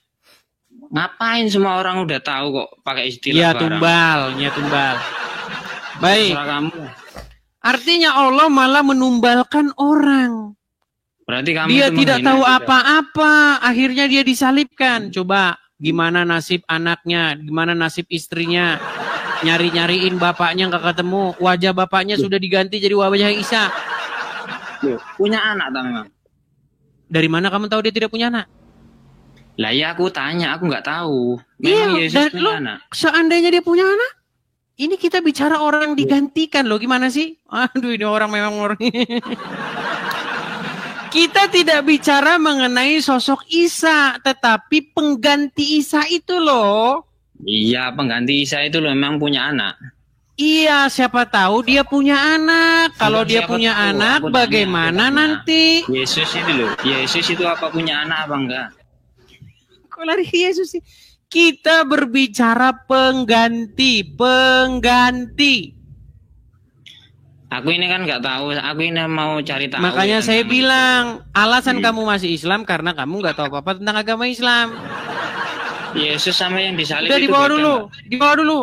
Ngapain semua orang udah tahu kok pakai istilah Ya barang. tumbal, ya tumbal. Baik. Terserah kamu. Artinya Allah malah menumbalkan orang. Berarti kamu Dia itu tidak menghina tahu juga. apa-apa, akhirnya dia disalibkan. Coba gimana nasib anaknya, gimana nasib istrinya. Nyari-nyariin bapaknya nggak ketemu, wajah bapaknya sudah diganti jadi wajah Isa. Loh, punya anak tak memang? Dari mana kamu tahu dia tidak punya anak? Lah ya aku tanya, aku nggak tahu. Iya, Memang Yesus dan punya lo anak? seandainya dia punya anak, ini kita bicara orang yang digantikan loh, gimana sih? Aduh, ini orang memang orang. Kita tidak bicara mengenai sosok Isa, tetapi pengganti Isa itu loh. Iya, pengganti Isa itu loh memang punya anak. Iya, siapa tahu dia punya anak. Kalau dia Siapa punya tahu, anak, aku tanya, bagaimana aku tanya. nanti? Yesus itu loh. Yesus itu apa punya anak apa enggak? Kok lari Yesus sih? Kita berbicara pengganti. Aku ini kan nggak tahu. Aku ini mau cari tahu. Makanya ya, saya tentang bilang, alasan Iya. kamu masih Islam karena kamu nggak tahu apa-apa tentang agama Islam. itu. Yesus sama yang disalib Udah itu dibawa beda, dulu, Mbak. dibawa dulu.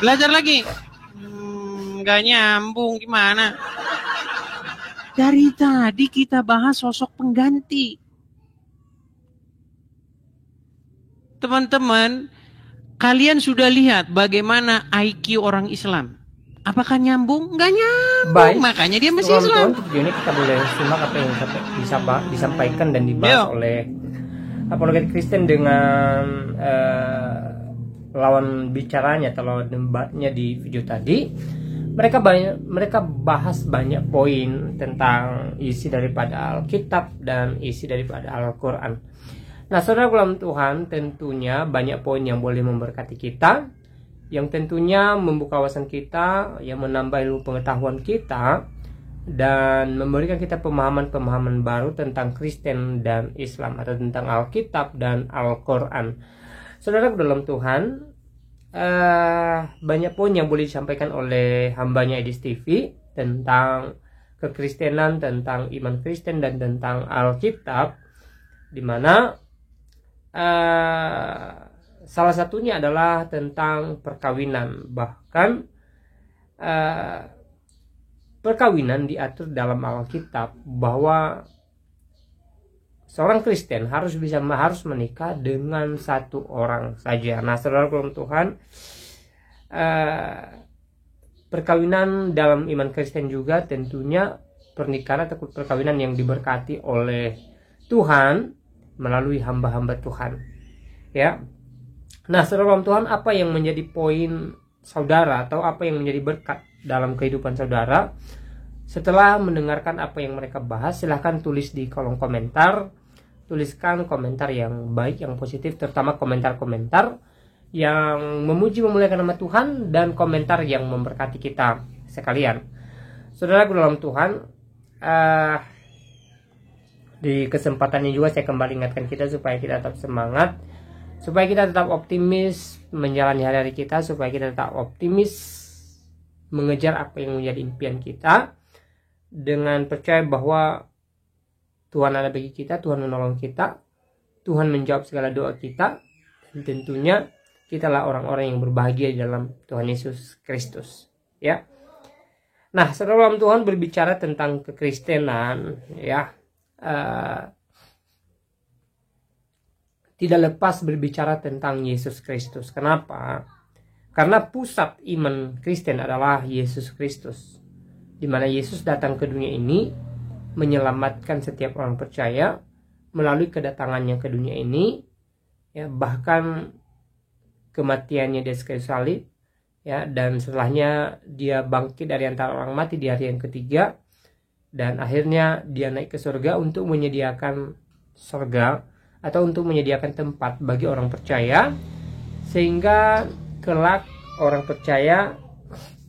Belajar lagi. Nggak nyambung gimana? Dari tadi kita bahas sosok pengganti. Teman-teman, kalian sudah lihat bagaimana IQ orang Islam. Apakah nyambung? Nggak nyambung. Baik. Makanya dia masih Teman-teman, Islam. untuk video ini kita boleh simak apa yang disampaikan dan dibahas Yo. oleh apologet Kristen dengan lawan bicaranya atau lawan debatnya di video tadi. Mereka bahas banyak poin tentang isi daripada Alkitab dan isi daripada Al-Quran. Nah, saudara dalam Tuhan, tentunya banyak poin yang boleh memberkati kita, yang tentunya membuka wawasan kita, yang menambah ilmu pengetahuan kita, dan memberikan kita pemahaman-pemahaman baru tentang Kristen dan Islam, atau tentang Alkitab dan Al-Quran. Saudara dalam Tuhan, banyak poin yang boleh disampaikan oleh hambanya Edis TV tentang kekristenan, tentang iman Kristen, dan tentang Alkitab, di mana salah satunya adalah tentang perkawinan. Bahkan perkawinan diatur dalam Alkitab bahwa seorang Kristen harus menikah dengan satu orang saja. Nah, saudara dalam Tuhan, perkawinan dalam iman Kristen juga tentunya pernikahan atau perkawinan yang diberkati oleh Tuhan melalui hamba-hamba Tuhan, ya. Nah, saudara dalam Tuhan, apa yang menjadi poin saudara atau apa yang menjadi berkat dalam kehidupan saudara setelah mendengarkan apa yang mereka bahas? Silahkan tulis di kolom komentar. Tuliskan komentar yang baik, yang positif, terutama komentar-komentar yang memuji memuliakan nama Tuhan, dan komentar yang memberkati kita sekalian. Saudara dalam Tuhan, di kesempatan ini juga saya kembali ingatkan kita supaya kita tetap semangat, supaya kita tetap optimis menjalani hari-hari kita, supaya kita tetap optimis mengejar apa yang menjadi impian kita, dengan percaya bahwa Tuhan ada bagi kita, Tuhan menolong kita, Tuhan menjawab segala doa kita, dan tentunya kitalah orang-orang yang berbahagia di dalam Tuhan Yesus Kristus, ya. Nah, saudara dalam Tuhan, berbicara tentang kekristenan, ya, tidak lepas berbicara tentang Yesus Kristus. Kenapa? Karena pusat iman Kristen adalah Yesus Kristus, di mana Yesus datang ke dunia ini menyelamatkan setiap orang percaya melalui kedatangannya ke dunia ini, ya, bahkan kematiannya di kayu salib, ya, dan setelahnya dia bangkit dari antara orang mati di hari yang ketiga, dan akhirnya dia naik ke surga untuk menyediakan surga atau untuk menyediakan tempat bagi orang percaya, sehingga kelak orang percaya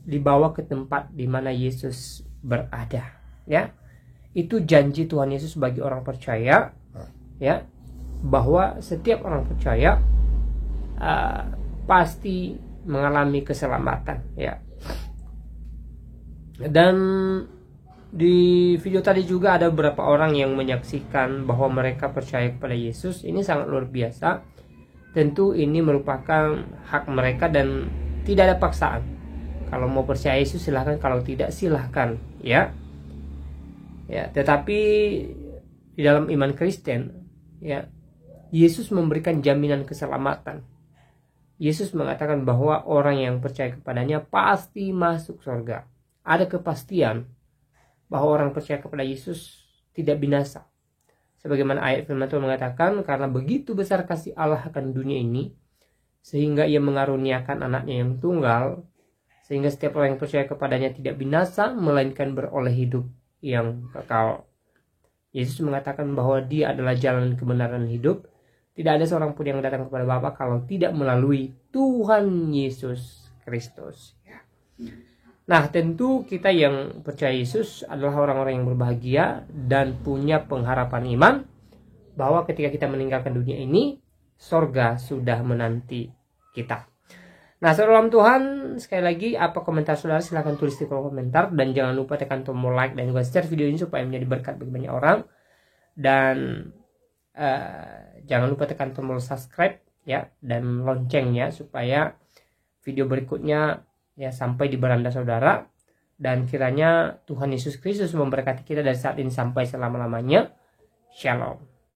dibawa ke tempat di mana Yesus berada, ya. Itu janji Tuhan Yesus bagi orang percaya, ya, bahwa setiap orang percaya pasti mengalami keselamatan, ya. Dan di video tadi juga ada beberapa orang yang menyaksikan bahwa mereka percaya kepada Yesus. Ini sangat luar biasa. Tentu ini merupakan hak mereka dan tidak ada paksaan. Kalau mau percaya Yesus silahkan, kalau tidak silahkan, ya. Ya, tetapi di dalam iman Kristen, ya, Yesus memberikan jaminan keselamatan. Yesus mengatakan bahwa orang yang percaya kepadanya pasti masuk surga. Ada kepastian bahwa orang percaya kepada Yesus tidak binasa. Sebagaimana ayat firman Tuhan mengatakan, karena begitu besar kasih Allah akan dunia ini, sehingga ia mengaruniakan anaknya yang tunggal, sehingga setiap orang yang percaya kepadanya tidak binasa, melainkan beroleh hidup yang kekal. Yesus mengatakan bahwa dia adalah jalan kebenaran hidup. Tidak ada seorang pun yang datang kepada Bapa kalau tidak melalui Tuhan Yesus Kristus. Nah, tentu kita yang percaya Yesus adalah orang-orang yang berbahagia dan punya pengharapan iman bahwa ketika kita meninggalkan dunia ini, sorga sudah menanti kita. Nah, saudara dalam Tuhan, sekali lagi, apa komentar saudara silahkan tulis di kolom komentar, dan jangan lupa tekan tombol like dan juga share video ini supaya menjadi berkat bagi banyak orang. Dan jangan lupa tekan tombol subscribe, ya, dan loncengnya supaya video berikutnya, ya, sampai di beranda saudara. Dan kiranya Tuhan Yesus Kristus memberkati kita dari saat ini sampai selama-lamanya. Shalom.